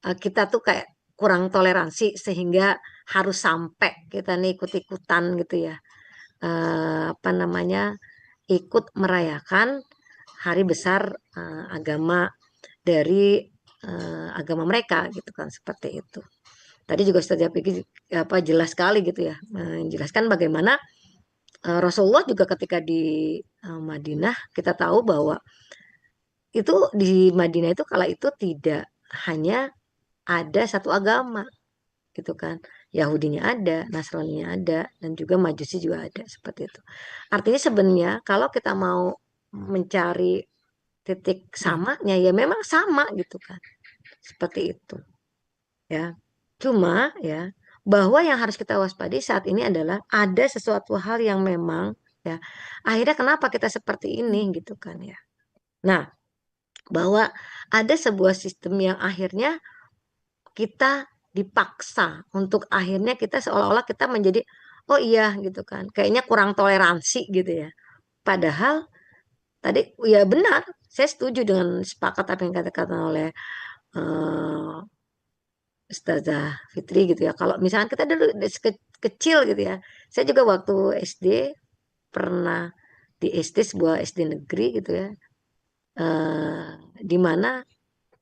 kita tuh kayak kurang toleransi sehingga harus sampai kita nih ikut-ikutan gitu ya. Apa namanya? Ikut merayakan hari besar agama dari agama mereka gitu kan seperti itu. Tadi juga Ustazah Fikri apa jelas sekali gitu ya menjelaskan bagaimana Rasulullah juga ketika di Madinah kita tahu bahwa itu di Madinah itu kala itu tidak hanya ada satu agama gitu kan. Yahudinya ada, Nasraninya ada, dan juga Majusi juga ada seperti itu. Artinya sebenarnya kalau kita mau mencari titik samanya ya memang sama gitu kan. Seperti itu ya. Cuma ya bahwa yang harus kita waspadai saat ini adalah ada sesuatu hal yang memang ya akhirnya kenapa kita seperti ini gitu kan ya. Nah, bahwa ada sebuah sistem yang akhirnya kita dipaksa untuk akhirnya kita seolah-olah kita menjadi oh iya gitu kan kayaknya kurang toleransi gitu ya padahal tadi ya benar saya setuju dengan sepakat apa yang katakan oleh eh, Ustazah Fitri gitu ya kalau misalnya kita dulu kecil gitu ya saya juga waktu SD pernah di SD sebuah SD negeri gitu ya eh, di mana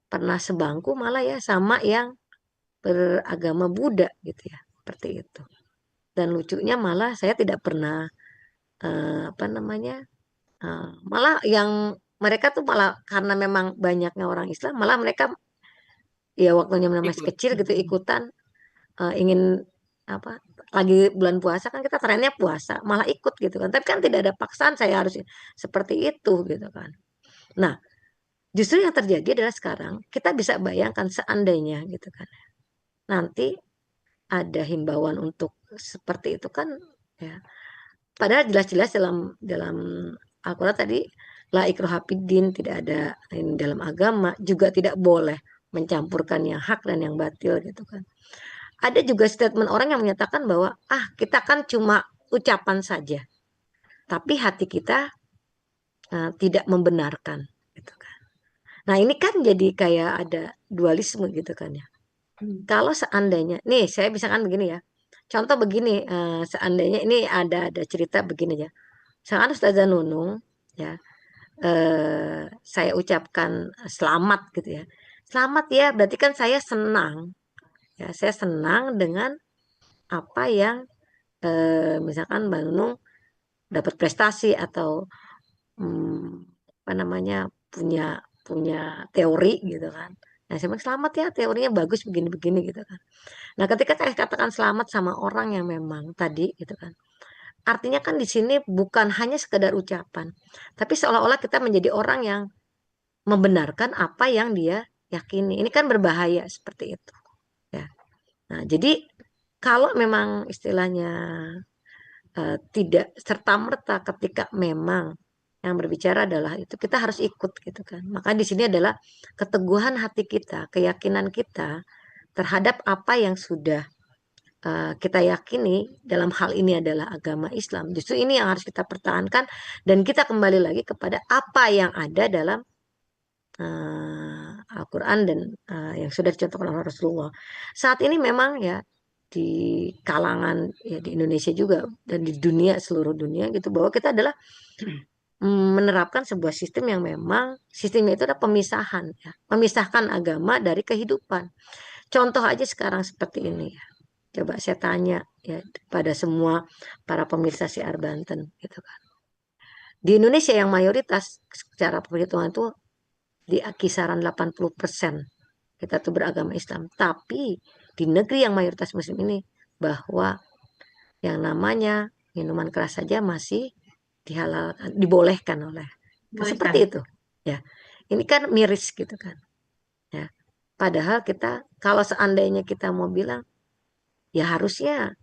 pernah sebangku malah ya sama yang beragama Buddha gitu ya seperti itu dan lucunya malah saya tidak pernah apa namanya malah yang mereka tuh malah karena memang banyaknya orang Islam malah mereka ya waktunya masih kecil gitu ikutan ingin apa lagi bulan puasa kan kita trennya puasa malah ikut gitu kan tapi kan tidak ada paksaan saya harus seperti itu gitu kan nah justru yang terjadi adalah sekarang kita bisa bayangkan seandainya gitu kan nanti ada himbauan untuk seperti itu kan ya padahal jelas-jelas dalam dalam Al-Quran tadi la ikraha fiddin tidak ada ini dalam agama juga tidak boleh mencampurkan yang hak dan yang batil gitu kan ada juga statement orang yang menyatakan bahwa kita kan cuma ucapan saja tapi hati kita tidak membenarkan gitu kan nah ini kan jadi kayak ada dualisme gitu kan ya kalau seandainya nih saya bisa kan begini ya contoh begini seandainya ini ada cerita begini ya misalkan Ustazah Nunung ya saya ucapkan selamat gitu ya selamat ya berarti kan saya senang ya saya senang dengan apa yang misalkan Mbak Nunung dapat prestasi atau apa namanya punya punya teori gitu kan. Nah, saya bilang selamat ya, teorinya bagus begini-begini gitu kan. Nah, ketika saya katakan selamat sama orang yang memang tadi gitu kan. Artinya kan di sini bukan hanya sekedar ucapan, tapi seolah-olah kita menjadi orang yang membenarkan apa yang dia yakini. Ini kan berbahaya seperti itu, ya. Nah, jadi kalau memang istilahnya tidak serta-merta ketika memang yang berbicara adalah itu kita harus ikut gitu kan. Maka di sini adalah keteguhan hati kita, keyakinan kita terhadap apa yang sudah kita yakini dalam hal ini adalah agama Islam. Justru ini yang harus kita pertahankan dan kita kembali lagi kepada apa yang ada dalam Al-Quran dan yang sudah dicontohkan oleh Rasulullah. Saat ini memang ya di kalangan ya di Indonesia juga dan di dunia seluruh dunia gitu bahwa kita adalah menerapkan sebuah sistem yang memang sistemnya itu adalah pemisahan ya, memisahkan agama dari kehidupan. Contoh aja sekarang seperti ini ya. Coba saya tanya ya pada semua para pemirsa siar Banten gitu kan. Di Indonesia yang mayoritas secara perhitungan itu di kisaran 80% kita tuh beragama Islam. Tapi di negeri yang mayoritas muslim ini bahwa yang namanya minuman keras saja masih dihalalkan, dibolehkan oleh seperti itu. Ya. Ini kan miris gitu kan. Ya. Padahal kita kalau seandainya kita mau bilang ya harusnya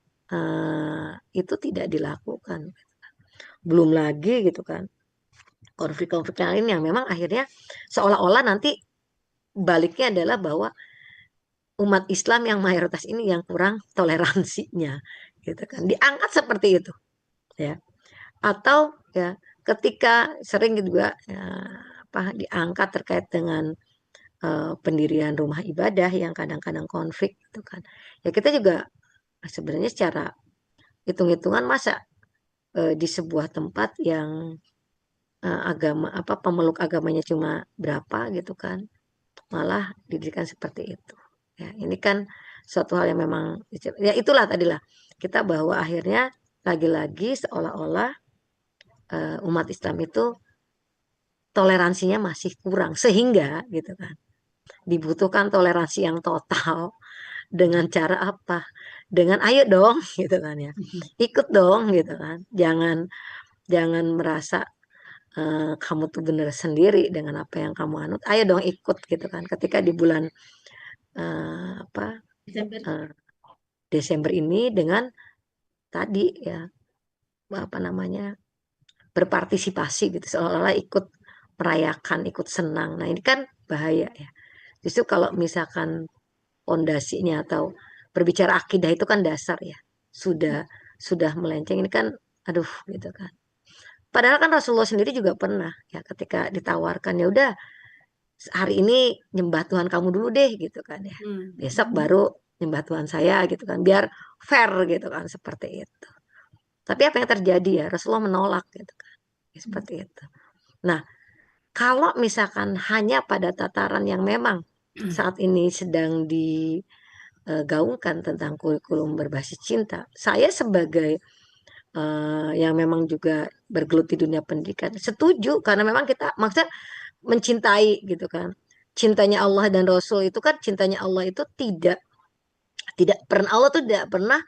itu tidak dilakukan. Belum lagi gitu kan. Konflik-konflik lain yang memang akhirnya seolah-olah nanti baliknya adalah bahwa umat Islam yang mayoritas ini yang kurang toleransinya gitu kan diangkat seperti itu ya atau ya ketika sering juga ya, apa diangkat terkait dengan pendirian rumah ibadah yang kadang-kadang konflik gitu kan ya kita juga sebenarnya secara hitung-hitungan masa di sebuah tempat yang agama apa pemeluk agamanya cuma berapa gitu kan malah didirikan seperti itu. Ya, ini kan suatu hal yang memang ya itulah tadilah kita bahwa akhirnya lagi-lagi seolah-olah umat Islam itu toleransinya masih kurang sehingga gitu kan dibutuhkan toleransi yang total dengan cara apa? Dengan ayo dong gitu kan ya. Ikut dong gitu kan. Jangan jangan merasa kamu tuh bener sendiri dengan apa yang kamu anut. Ayo dong ikut gitu kan. Ketika di bulan apa Desember ini dengan tadi ya apa namanya berpartisipasi gitu seolah-olah ikut merayakan ikut senang nah ini kan bahaya ya justru kalau misalkan fondasinya atau berbicara akidah itu kan dasar ya sudah melenceng ini kan aduh gitu kan padahal kan Rasulullah sendiri juga pernah ya ketika ditawarkan ya udah hari ini nyembah Tuhan kamu dulu deh gitu kan ya besok baru nyembah Tuhan saya gitu kan biar fair gitu kan seperti itu tapi apa yang terjadi ya Rasulullah menolak gitu kan ya, seperti itu nah kalau misalkan hanya pada tataran yang memang saat ini sedang digaungkan tentang kurikulum berbasis cinta saya sebagai yang memang juga bergelut di dunia pendidikan setuju karena memang kita maksudnya mencintai gitu kan cintanya Allah dan Rasul itu kan cintanya Allah itu tidak pernah Allah tuh tidak pernah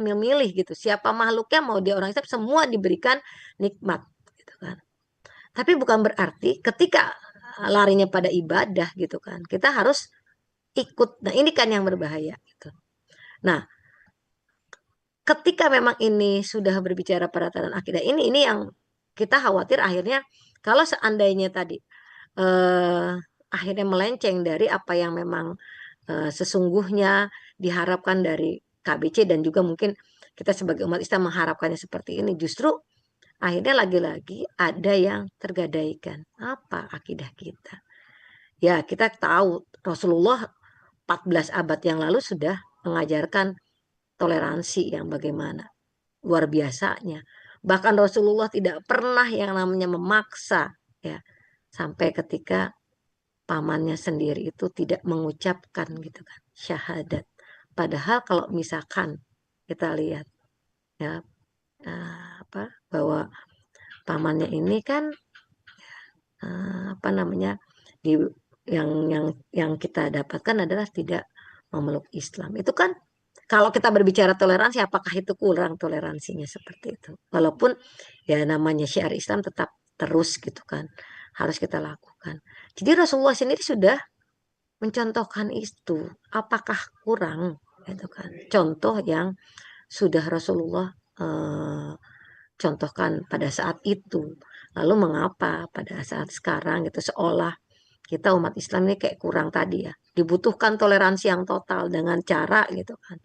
memilih gitu siapa makhluknya mau dia orang Islam semua diberikan nikmat gitu kan tapi bukan berarti ketika larinya pada ibadah gitu kan kita harus ikut nah ini kan yang berbahaya gitu nah ketika memang ini sudah berbicara pada tataran akidah ini yang kita khawatir akhirnya kalau seandainya tadi akhirnya melenceng dari apa yang memang sesungguhnya diharapkan dari KBC dan juga mungkin kita sebagai umat Islam mengharapkannya seperti ini justru akhirnya lagi-lagi ada yang tergadaikan apa akidah kita ya kita tahu Rasulullah 14 abad yang lalu sudah mengajarkan toleransi yang bagaimana luar biasanya bahkan Rasulullah tidak pernah yang namanya memaksa ya sampai ketika pamannya sendiri itu tidak mengucapkan gitu kan syahadat. Padahal kalau misalkan kita lihat ya bahwa pamannya ini kan apa namanya di yang kita dapatkan adalah tidak memeluk Islam. Itu kan kalau kita berbicara toleransi, apakah itu kurang toleransinya seperti itu? Walaupun ya namanya syiar Islam tetap terus gitu kan, harus kita lakukan. Jadi Rasulullah sendiri sudah mencontohkan itu. Apakah kurang? Gitu kan. Contoh yang sudah Rasulullah contohkan pada saat itu. Lalu mengapa pada saat sekarang gitu seolah kita umat Islam ini kayak kurang tadi ya. Dibutuhkan toleransi yang total dengan cara gitu kan.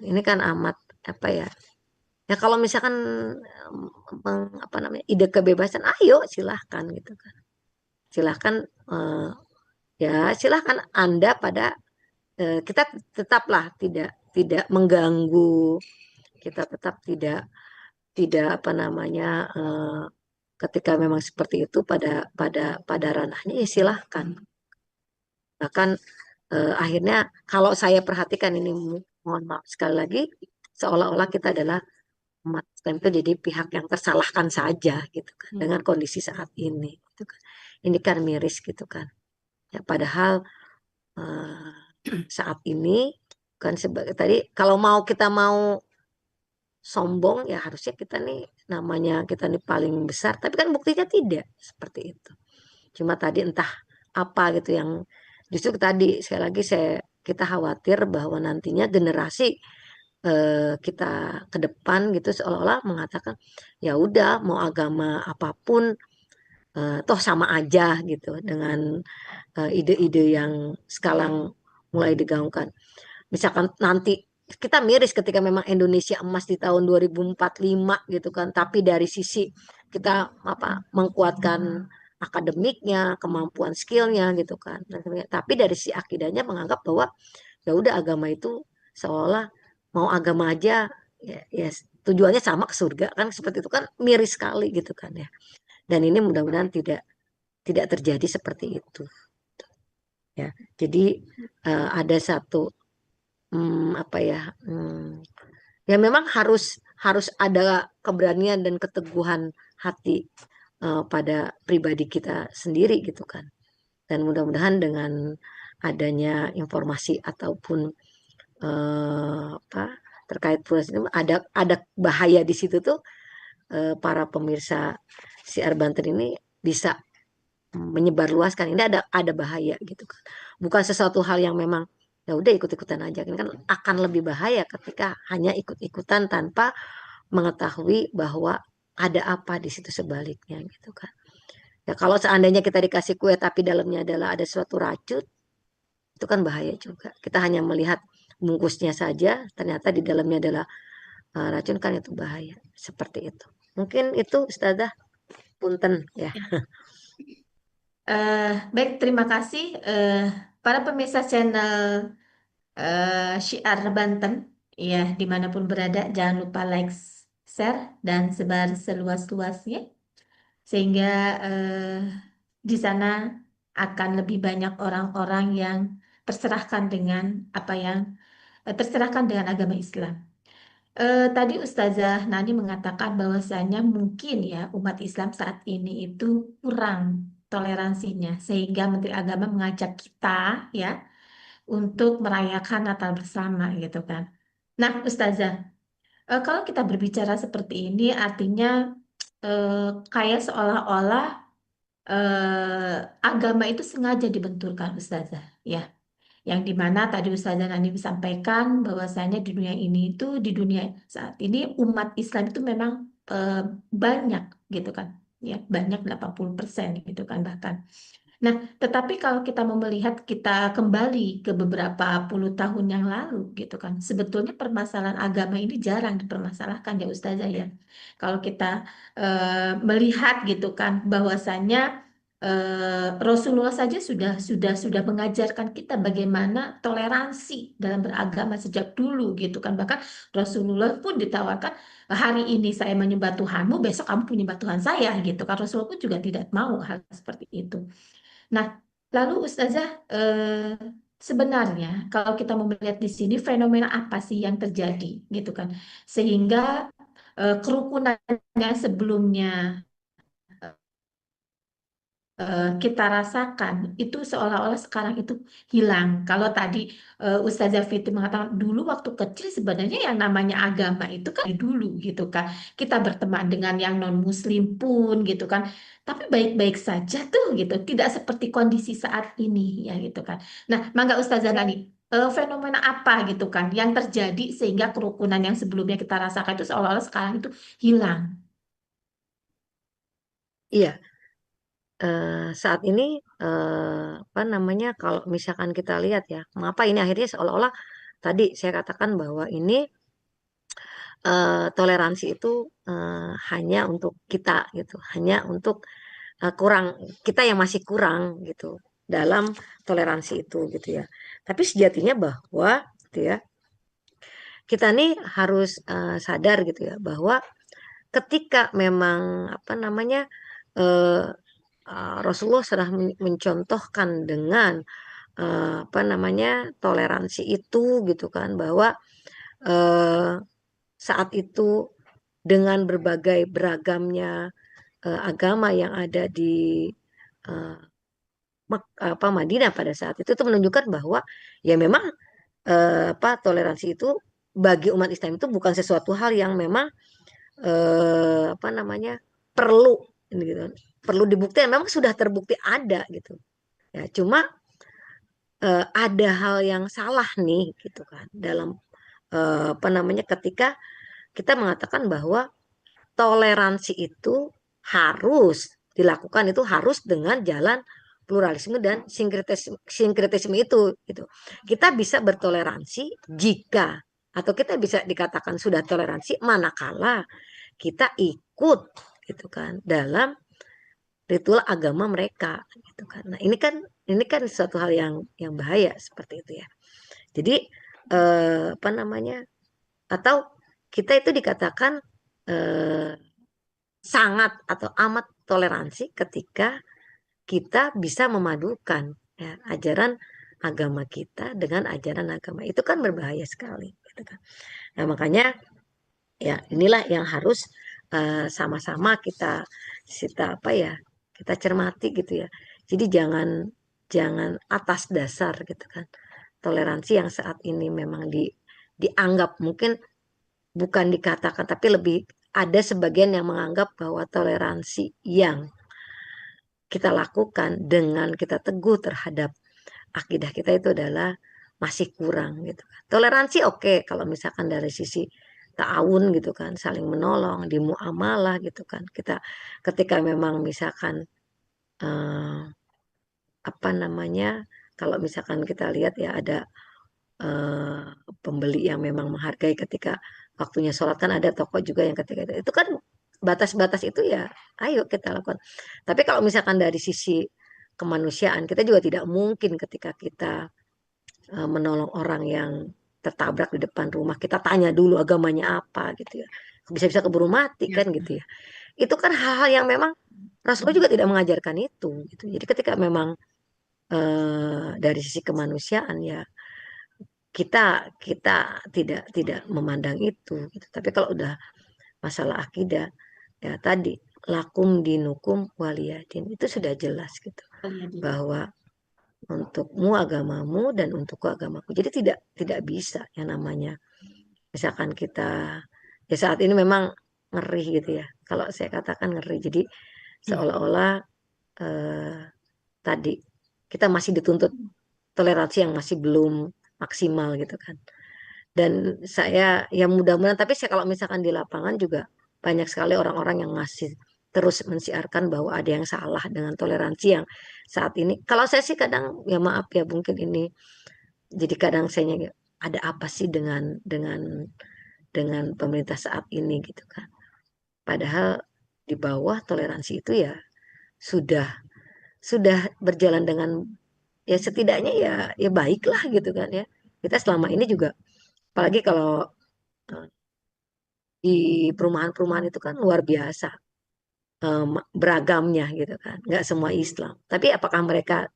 Ini kan amat apa ya? Ya kalau misalkan apa namanya ide kebebasan, ayo silahkan gitu kan. Silahkan ya silahkan Anda pada kita tetaplah tidak mengganggu, kita tetap tidak apa namanya ketika memang seperti itu pada ranahnya ya silahkan. Bahkan akhirnya kalau saya perhatikan ini mohon maaf sekali lagi seolah-olah kita adalah umat Islam itu jadi pihak yang tersalahkan saja gitu kan dengan kondisi saat ini gitu kan. Ini kan miris gitu kan. Ya padahal saat ini kan sebagai tadi kalau kita mau sombong ya harusnya kita nih namanya kita nih paling besar tapi kan buktinya tidak seperti itu. Cuma tadi entah apa gitu yang justru tadi sekali lagi kita khawatir bahwa nantinya generasi kita ke depan gitu seolah-olah mengatakan ya udah mau agama apapun toh sama aja gitu dengan ide-ide yang sekarang mulai digaungkan. Misalkan nanti kita miris ketika memang Indonesia emas di tahun 2045 gitu kan, tapi dari sisi kita mengkuatkan akademiknya, kemampuan skillnya gitu kan. Tapi dari sisi akidahnya menganggap bahwa ya udah agama itu seolah mau agama aja ya tujuannya sama ke surga kan seperti itu kan miris sekali gitu kan ya. Dan ini mudah-mudahan tidak terjadi seperti itu. Ya, jadi ada satu apa ya ya memang harus ada keberanian dan keteguhan hati pada pribadi kita sendiri gitu kan. Dan mudah-mudahan dengan adanya informasi ataupun terkait proses ini ada bahaya di situ tuh para pemirsa siar Banten ini bisa menyebarluaskan ini ada bahaya gitu kan. Bukan sesuatu hal yang memang ya udah ikut-ikutan aja ini kan akan lebih bahaya ketika hanya ikut-ikutan tanpa mengetahui bahwa ada apa di situ sebaliknya gitu kan. Ya kalau seandainya kita dikasih kue tapi dalamnya adalah ada suatu racun itu kan bahaya juga. Kita hanya melihat bungkusnya saja ternyata di dalamnya adalah racun kan itu bahaya seperti itu. Mungkin itu Ustazah punten ya. Baik, terima kasih para pemirsa channel Syiar Banten, ya dimanapun berada, jangan lupa like, share, dan sebar seluas-luasnya, sehingga di sana akan lebih banyak orang-orang yang terserahkan dengan terserahkan dengan agama Islam. Tadi Ustazah Nani mengatakan bahwasanya mungkin ya umat Islam saat ini itu kurang toleransinya sehingga Menteri Agama mengajak kita ya untuk merayakan Natal bersama gitu kan. Nah Ustazah, kalau kita berbicara seperti ini artinya kayak seolah-olah agama itu sengaja dibenturkan Ustazah ya. Yang dimana tadi Ustazah Nani sampaikan bahwasanya di dunia ini itu di dunia saat ini umat Islam itu memang banyak gitu kan ya banyak 80% gitu kan bahkan. Nah tetapi kalau kita mau melihat kita kembali ke beberapa puluh tahun yang lalu gitu kan sebetulnya permasalahan agama ini jarang dipermasalahkan ya Ustazah ya. Kalau kita melihat gitu kan bahwasanya Rasulullah saja sudah mengajarkan kita bagaimana toleransi dalam beragama sejak dulu gitu kan bahkan Rasulullah pun ditawarkan hari ini saya menyembah Tuhanmu besok kamu menyembah Tuhan saya gitu kan Rasulullah pun juga tidak mau hal seperti itu. Nah Lalu Ustazah, sebenarnya kalau kita mau melihat di sini fenomena apa sih yang terjadi gitu kan, sehingga kerukunan yang sebelumnya kita rasakan itu seolah-olah sekarang itu hilang. Kalau tadi Ustazah Fitri mengatakan dulu waktu kecil sebenarnya yang namanya agama itu kan dari dulu gitu kan. Kita berteman dengan yang non-Muslim pun gitu kan. Tapi baik-baik saja tuh gitu. Tidak seperti kondisi saat ini ya gitu kan. Nah, mangga Ustazah Nani, fenomena apa gitu kan yang terjadi sehingga kerukunan yang sebelumnya kita rasakan itu seolah-olah sekarang itu hilang. Iya, saat ini apa namanya kalau misalkan kita lihat ya, mengapa ini akhirnya seolah-olah tadi saya katakan bahwa ini toleransi itu hanya untuk kita gitu, hanya untuk kurang kita yang masih kurang gitu dalam toleransi itu gitu ya. Tapi sejatinya bahwa gitu ya, kita nih harus sadar gitu ya bahwa ketika memang apa namanya eh, Rasulullah sudah mencontohkan dengan apa namanya toleransi itu gitu kan bahwa eh, saat itu dengan berbagai beragamnya agama yang ada di eh, apa Madinah pada saat itu menunjukkan bahwa ya memang apa toleransi itu bagi umat Islam itu bukan sesuatu hal yang memang apa namanya perlu gitu perlu dibuktikan memang sudah terbukti ada gitu ya cuma ada hal yang salah nih gitu kan dalam apa namanya ketika kita mengatakan bahwa toleransi itu harus dilakukan itu harus dengan jalan pluralisme dan sinkretisme itu gitu. Kita bisa bertoleransi jika atau kita bisa dikatakan sudah toleransi manakala kita ikut gitu kan dalam ritual agama mereka gitu kan. Nah, ini kan suatu hal yang bahaya seperti itu ya. Jadi apa namanya? Atau kita itu dikatakan eh, sangat atau amat toleransi ketika kita bisa memadukan ya, ajaran agama kita dengan ajaran agama itu kan berbahaya sekali gitu kan. Nah, makanya ya inilah yang harus sama-sama kita apa ya kita cermati gitu ya. Jadi jangan jangan atas dasar gitu kan. Toleransi yang saat ini memang dianggap mungkin bukan dikatakan tapi lebih ada sebagian yang menganggap bahwa toleransi yang kita lakukan dengan kita teguh terhadap akidah kita itu adalah masih kurang gitu kan. Toleransi oke kalau misalkan dari sisi ta'awun gitu kan, saling menolong di muamalah gitu kan. Kita ketika memang misalkan eh, apa namanya kalau misalkan kita lihat ya ada eh, pembeli yang memang menghargai ketika waktunya sholat kan ada toko juga yang ketika itu kan batas-batas itu ya ayo kita lakukan. Tapi kalau misalkan dari sisi kemanusiaan kita juga tidak mungkin ketika kita menolong orang yang tertabrak di depan rumah kita tanya dulu agamanya apa gitu ya bisa-bisa keburu mati Ya. kan gitu ya itu kan hal-hal yang memang Rasulullah juga tidak mengajarkan itu gitu jadi ketika memang dari sisi kemanusiaan ya kita kita tidak memandang itu gitu. Tapi kalau udah masalah akidah ya tadi lakum dinukum waliyadin itu sudah jelas gitu bahwa untukmu agamamu dan untukku agamaku. Jadi tidak bisa yang namanya misalkan kita ya saat ini memang ngeri gitu ya. Kalau saya katakan ngeri. Jadi Iya. seolah-olah eh, tadi kita masih dituntut toleransi yang masih belum maksimal gitu kan. Dan saya ya mudah-mudahan tapi saya kalau misalkan di lapangan juga banyak sekali orang-orang yang masih terus mensiarkan bahwa ada yang salah dengan toleransi yang saat ini. Kalau saya sih kadang ya maaf ya mungkin ini jadi kadang saya ada apa sih dengan pemerintah saat ini gitu kan. Padahal di bawah toleransi itu ya sudah sudah berjalan dengan ya setidaknya ya baiklah gitu kan ya. Kita selama ini juga apalagi kalau eh, di perumahan-perumahan itu kan luar biasa beragamnya gitu kan. Nggak semua Islam. Tapi apakah mereka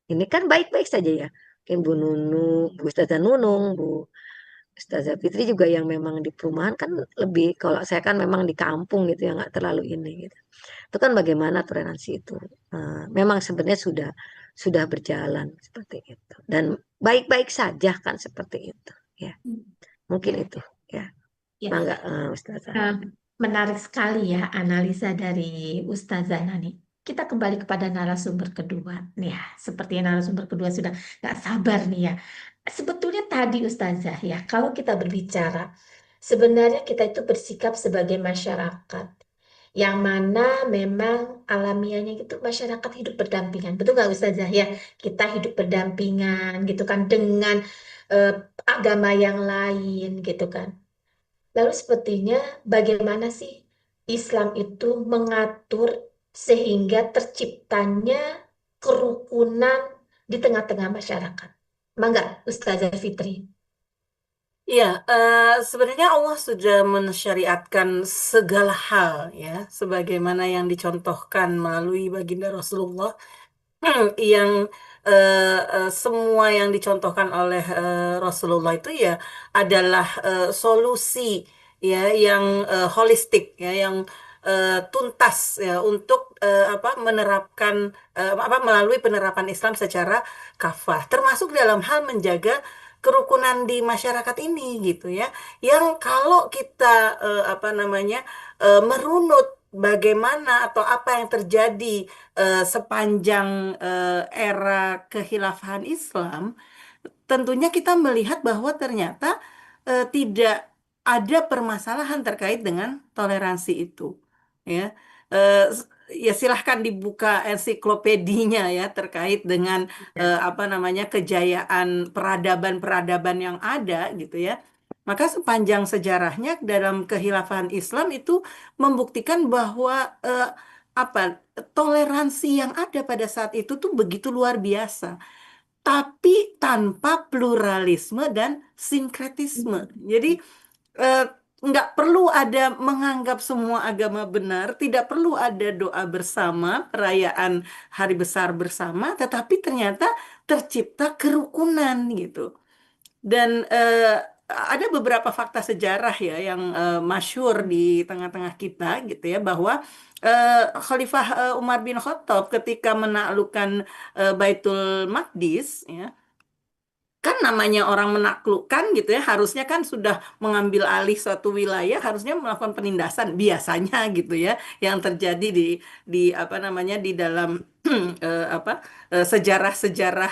Ini kan baik-baik saja ya. Mungkin Bu Nunung, Bu Ustazah Nunung, Bu Ustazah Fitri juga yang memang di perumahan kan lebih, kalau saya kan memang di kampung gitu ya, nggak terlalu ini gitu. Itu kan bagaimana toleransi itu. Memang sebenarnya sudah berjalan seperti itu. Dan baik-baik saja kan seperti itu. Ya, mungkin Ya, itu. Ya, ya. mangga Ustazah. Eh, Menarik sekali ya analisa dari Ustazah Nani. Kita kembali kepada narasumber kedua. Nih ya, seperti narasumber kedua sudah nggak sabar nih ya. Sebetulnya tadi Ustazah ya, kalau kita berbicara, sebenarnya kita itu bersikap sebagai masyarakat. Yang mana memang alamiahnya itu masyarakat hidup berdampingan. Betul nggak Ustazah ya? Kita hidup berdampingan gitu kan dengan eh, agama yang lain gitu kan. Lalu sepertinya bagaimana sih Islam itu mengatur sehingga terciptanya kerukunan di tengah-tengah masyarakat? Mangga, Ustazah Fitri. Iya, sebenarnya Allah sudah mensyariatkan segala hal ya, sebagaimana yang dicontohkan melalui baginda Rasulullah. Yang semua yang dicontohkan oleh Rasulullah itu ya adalah solusi ya yang holistik ya yang tuntas ya untuk apa menerapkan apa melalui penerapan Islam secara kafah, termasuk dalam hal menjaga kerukunan di masyarakat ini gitu ya, yang kalau kita apa namanya merunut bagaimana atau apa yang terjadi sepanjang era kekhilafahan Islam, tentunya kita melihat bahwa ternyata tidak ada permasalahan terkait dengan toleransi itu. Ya, ya silahkan dibuka ensiklopedinya ya terkait dengan apa namanya kejayaan peradaban-peradaban yang ada gitu ya. Maka sepanjang sejarahnya dalam kehilafahan Islam itu membuktikan bahwa apa toleransi yang ada pada saat itu tuh begitu luar biasa, tapi tanpa pluralisme dan sinkretisme. Jadi eh, nggak perlu ada menganggap semua agama benar, tidak perlu ada doa bersama, perayaan hari besar bersama, tetapi ternyata tercipta kerukunan gitu. Dan ada beberapa fakta sejarah ya yang masyhur di tengah-tengah kita gitu ya, bahwa Khalifah Umar bin Khattab ketika menaklukkan Baitul Maqdis ya, kan namanya orang menaklukkan gitu ya, harusnya kan sudah mengambil alih suatu wilayah, harusnya melakukan penindasan biasanya gitu ya, yang terjadi di apa namanya di dalam apa sejarah-sejarah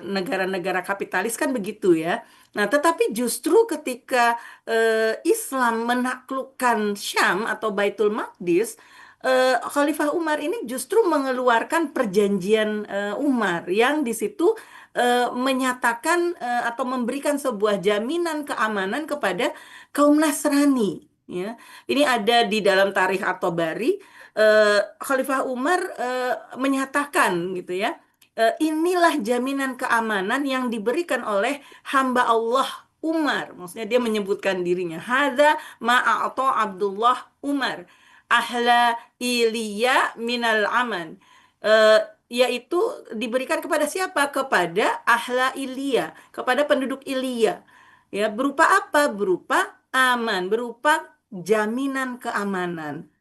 negara-negara kapitalis kan begitu ya. Nah, tetapi justru ketika Islam menaklukkan Syam atau Baitul Maqdis, Khalifah Umar ini justru mengeluarkan perjanjian Umar yang di situ menyatakan atau memberikan sebuah jaminan keamanan kepada kaum Nasrani. Ya, ini ada di dalam Tarikh At-Tabari. Khalifah Umar menyatakan gitu ya, inilah jaminan keamanan yang diberikan oleh hamba Allah Umar. Maksudnya dia menyebutkan dirinya. Hadza ma'ata Abdullah Umar. Ahla Iliya minal aman. Eh, Yaitu diberikan kepada siapa? Kepada ahla Ilya, kepada penduduk Ilya. Ya, berupa apa? Berupa aman, berupa jaminan keamanan.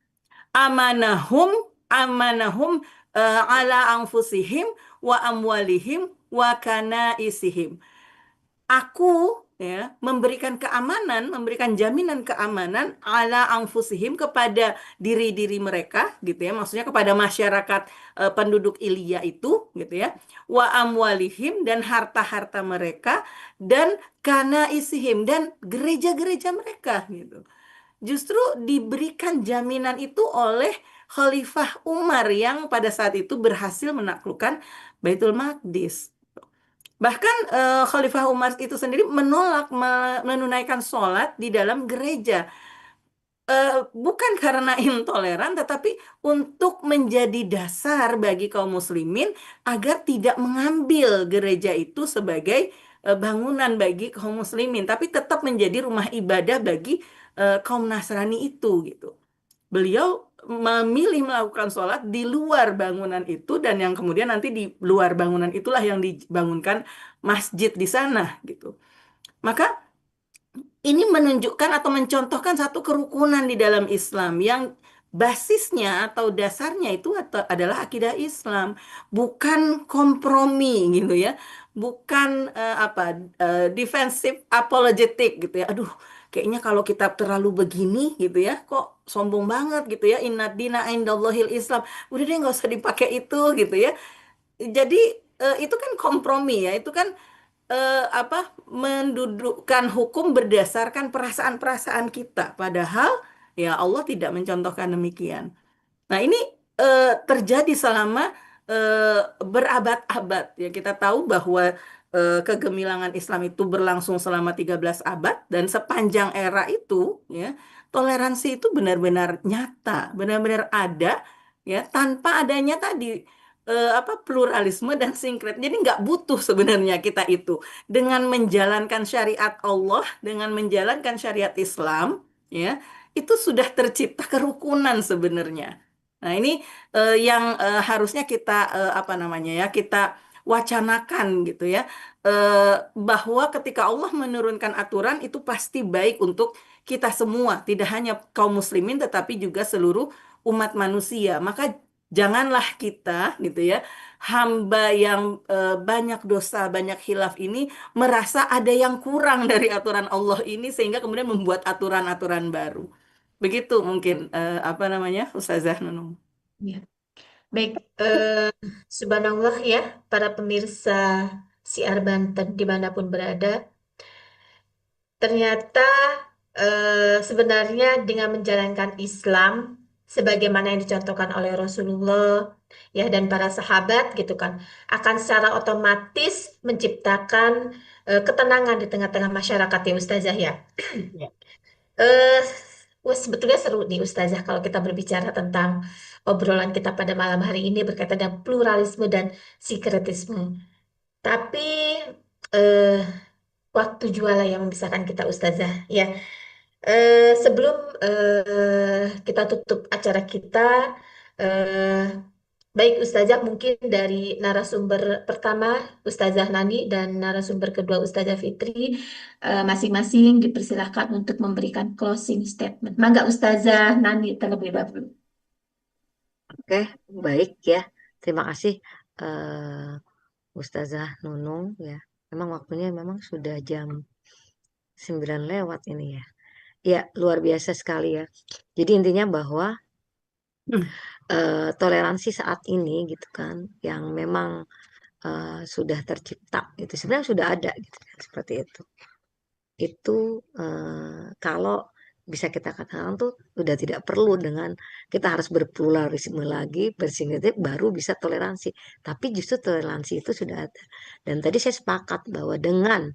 Amanahum amanahum ala anfusihim wa amwalihim wa kanaisihim. Aku ya memberikan keamanan, memberikan jaminan keamanan ala anfusihim kepada diri-diri mereka gitu ya. Maksudnya kepada masyarakat penduduk Ilya itu gitu ya. Wa amwalihim dan harta-harta mereka dan kanaisihim dan gereja-gereja mereka gitu. Justru diberikan jaminan itu oleh Khalifah Umar yang pada saat itu berhasil menaklukkan Baitul Maqdis. Bahkan Khalifah Umar itu sendiri menolak menunaikan sholat di dalam gereja. Bukan karena intoleran, tetapi untuk menjadi dasar bagi kaum muslimin agar tidak mengambil gereja itu sebagai bangunan bagi kaum muslimin, tapi tetap menjadi rumah ibadah bagi kaum Nasrani itu gitu. beliau memilih melakukan sholat di luar bangunan itu, dan yang kemudian nanti di luar bangunan itulah yang dibangunkan masjid di sana gitu. Maka ini menunjukkan atau mencontohkan satu kerukunan di dalam Islam yang basisnya atau dasarnya itu adalah akidah Islam, bukan kompromi gitu ya, bukan defensive apologetic gitu ya. Aduh, kayaknya kalau kita terlalu begini gitu ya, kok sombong banget gitu ya. Inna dina indallahil Islam. Udah deh nggak usah dipakai itu gitu ya. Jadi itu kan kompromi ya, itu kan mendudukkan hukum berdasarkan perasaan-perasaan kita. Padahal ya Allah tidak mencontohkan demikian. Nah, ini terjadi selama berabad-abad. Ya, kita tahu bahwa kegemilangan Islam itu berlangsung selama 13 abad, dan sepanjang era itu ya, toleransi itu benar-benar nyata, benar-benar ada ya, tanpa adanya tadi pluralisme dan sinkret. Jadi nggak butuh sebenarnya kita itu, dengan menjalankan syariat Allah, dengan menjalankan syariat Islam ya, itu sudah tercipta kerukunan sebenarnya. Nah, ini yang harusnya kita apa namanya ya, kita wacanakan gitu ya. Bahwa ketika Allah menurunkan aturan itu pasti baik untuk kita semua, tidak hanya kaum muslimin tetapi juga seluruh umat manusia. Maka janganlah kita gitu ya, hamba yang banyak dosa, banyak khilaf ini merasa ada yang kurang dari aturan Allah ini sehingga kemudian membuat aturan-aturan baru. Begitu mungkin apa namanya, Ustazah Nunung. Ya. Baik, subhanallah ya, para pemirsa siar Banten dimanapun berada. Ternyata sebenarnya dengan menjalankan Islam sebagaimana yang dicontohkan oleh Rasulullah ya dan para sahabat gitu kan, akan secara otomatis menciptakan ketenangan di tengah-tengah masyarakat ya Ustazah ya. Ya. Eh, Wah, sebetulnya seru nih Ustazah kalau kita berbicara tentang obrolan kita pada malam hari ini berkaitan dengan pluralisme dan sinkretisme. Tapi eh, waktu jualah yang memisahkan kita Ustazah ya. Sebelum kita tutup acara kita, eh, baik Ustazah mungkin dari narasumber pertama Ustazah Nani dan narasumber kedua Ustazah Fitri, masing-masing dipersilahkan untuk memberikan closing statement. Mangga Ustazah Nani terlebih dahulu. Oke, baik ya. Terima kasih Ustazah Nunung ya. Memang waktunya memang sudah jam 9 lewat ini ya. Ya, luar biasa sekali ya. Jadi intinya bahwa Hmm. toleransi saat ini gitu kan, yang memang sudah tercipta itu sebenarnya sudah ada gitu kan, seperti itu. Itu kalau bisa kita katakan tuh udah tidak perlu dengan kita harus berpluralisme lagi, bersinkretisme baru bisa toleransi. Tapi justru toleransi itu sudah ada. Dan tadi saya sepakat bahwa dengan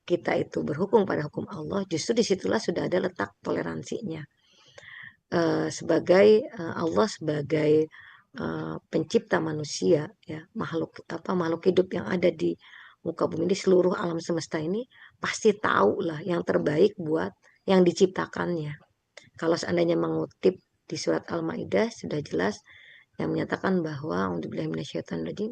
kita itu berhukum pada hukum Allah, justru disitulah sudah ada letak toleransinya. Sebagai Allah sebagai pencipta manusia ya, makhluk hidup yang ada di muka bumi, di seluruh alam semesta ini pasti tahu lah yang terbaik buat yang diciptakannya. Kalau seandainya mengutip di surat Al-Maidah sudah jelas yang menyatakan bahwa a'udzubillahi minasyaitonirrajim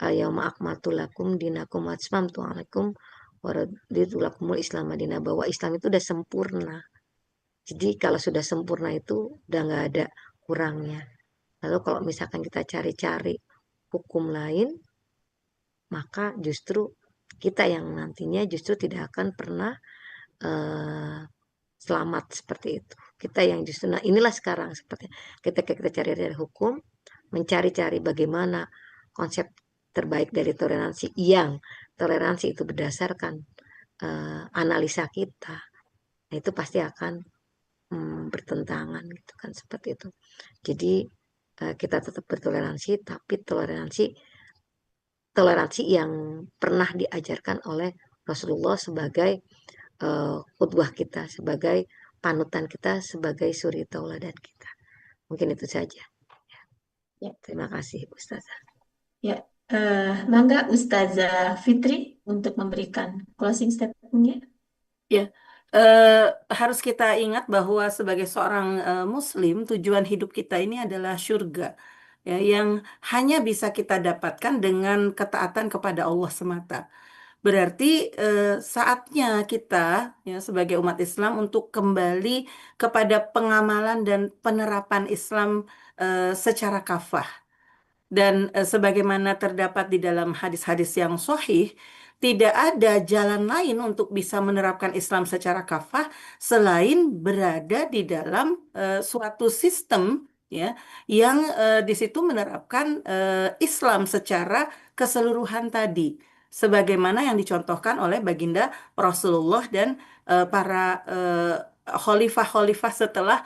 yauma akmaltu lakum dinakum wa atmamtu 'alaikum wa raditu lakumul Islam madina, bahwa Islam itu udah sempurna. Jadi kalau sudah sempurna itu udah nggak ada kurangnya. Lalu kalau misalkan kita cari-cari hukum lain, maka justru kita yang nantinya justru tidak akan pernah eh, selamat seperti itu. Kita yang justru, nah inilah sekarang seperti kita cari-cari hukum, mencari-cari bagaimana konsep terbaik dari toleransi, yang toleransi itu berdasarkan analisa kita, nah itu pasti akan bertentangan gitu kan, seperti itu. Jadi kita tetap bertoleransi, tapi toleransi yang pernah diajarkan oleh Rasulullah sebagai qudwah kita, sebagai panutan kita, sebagai suri tauladan kita. Mungkin itu saja. Ya, Terima kasih Ustazah. ya. Mangga Ustazah Fitri untuk memberikan closing statement-nya. Ya, eh, harus kita ingat bahwa sebagai seorang Muslim, tujuan hidup kita ini adalah surga, ya, yang hanya bisa kita dapatkan dengan ketaatan kepada Allah semata. Berarti saatnya kita, ya, sebagai umat Islam untuk kembali kepada pengamalan dan penerapan Islam secara kafah. Dan sebagaimana terdapat di dalam hadis-hadis yang sahih, tidak ada jalan lain untuk bisa menerapkan Islam secara kafah selain berada di dalam suatu sistem, ya, yang di situ menerapkan Islam secara keseluruhan tadi, sebagaimana yang dicontohkan oleh baginda Rasulullah dan para khalifah-khalifah setelah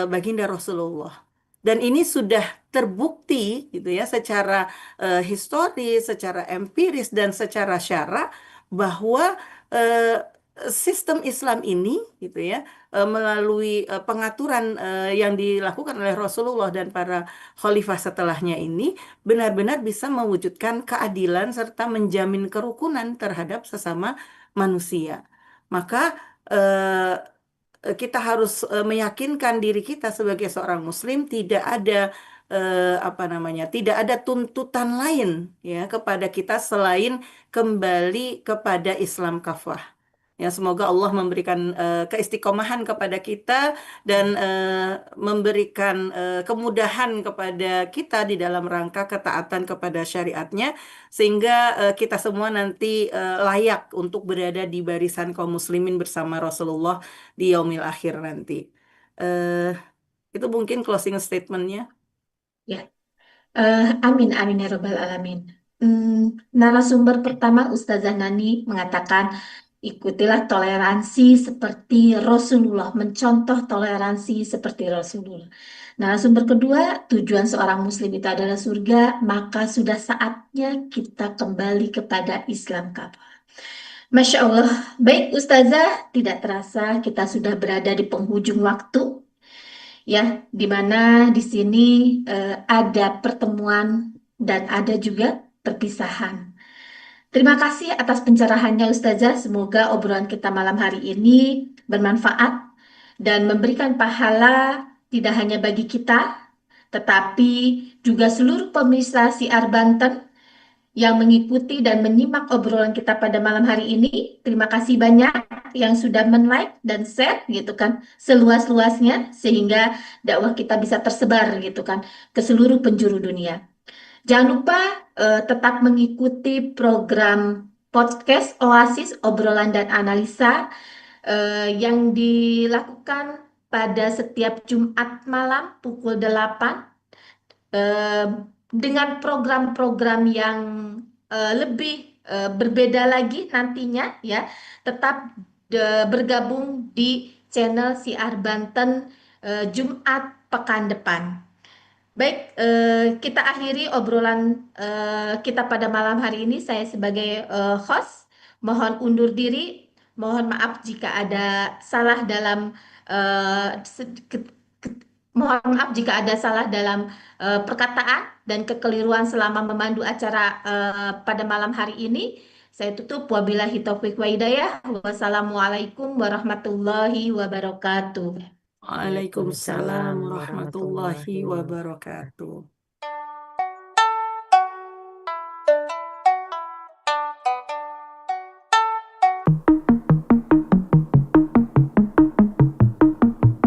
baginda Rasulullah. Dan ini sudah terbukti gitu ya secara historis, secara empiris dan secara syara bahwa eh, sistem Islam ini gitu ya melalui pengaturan yang dilakukan oleh Rasulullah dan para khalifah setelahnya ini benar-benar bisa mewujudkan keadilan serta menjamin kerukunan terhadap sesama manusia. Maka eh, kita harus meyakinkan diri kita sebagai seorang muslim tidak ada apa namanya, tidak ada tuntutan lain ya kepada kita selain kembali kepada Islam kafah. Ya, semoga Allah memberikan keistiqomahan kepada kita dan memberikan kemudahan kepada kita di dalam rangka ketaatan kepada syariatnya, sehingga kita semua nanti layak untuk berada di barisan kaum muslimin bersama Rasulullah di yaumil akhir nanti. Eh, itu mungkin closing statementnya. Ya, amin, amin ya Rabbal Alamin. Narasumber pertama Ustazah Nani mengatakan, ikutilah toleransi seperti Rasulullah, mencontoh toleransi seperti Rasulullah. Narasumber kedua, tujuan seorang Muslim itu adalah surga, maka sudah saatnya kita kembali kepada Islam kafah. Masya Allah, baik Ustazah, tidak terasa kita sudah berada di penghujung waktu, ya, di mana di sini ada pertemuan dan ada juga perpisahan. Terima kasih atas pencerahannya Ustazah. Semoga obrolan kita malam hari ini bermanfaat dan memberikan pahala tidak hanya bagi kita, tetapi juga seluruh pemirsa siar Banten yang mengikuti dan menyimak obrolan kita pada malam hari ini. Terima kasih banyak yang sudah men-like dan share gitu kan seluas-luasnya sehingga dakwah kita bisa tersebar gitu kan ke seluruh penjuru dunia. Jangan lupa tetap mengikuti program podcast Oasis Obrolan dan Analisa yang dilakukan pada setiap Jumat malam pukul 8 eh, dengan program-program yang lebih berbeda lagi nantinya ya. Tetap bergabung di channel Siar Banten Jumat pekan depan. Baik, kita akhiri obrolan kita pada malam hari ini. Saya sebagai host mohon undur diri. Mohon maaf jika ada salah dalam mohon maaf jika ada salah dalam perkataan dan kekeliruan selama memandu acara pada malam hari ini. Saya tutup wabillahi taufiq wa hidayah. Wassalamualaikum warahmatullahi wabarakatuh. Waalaikumsalam warahmatullahi wabarakatuh.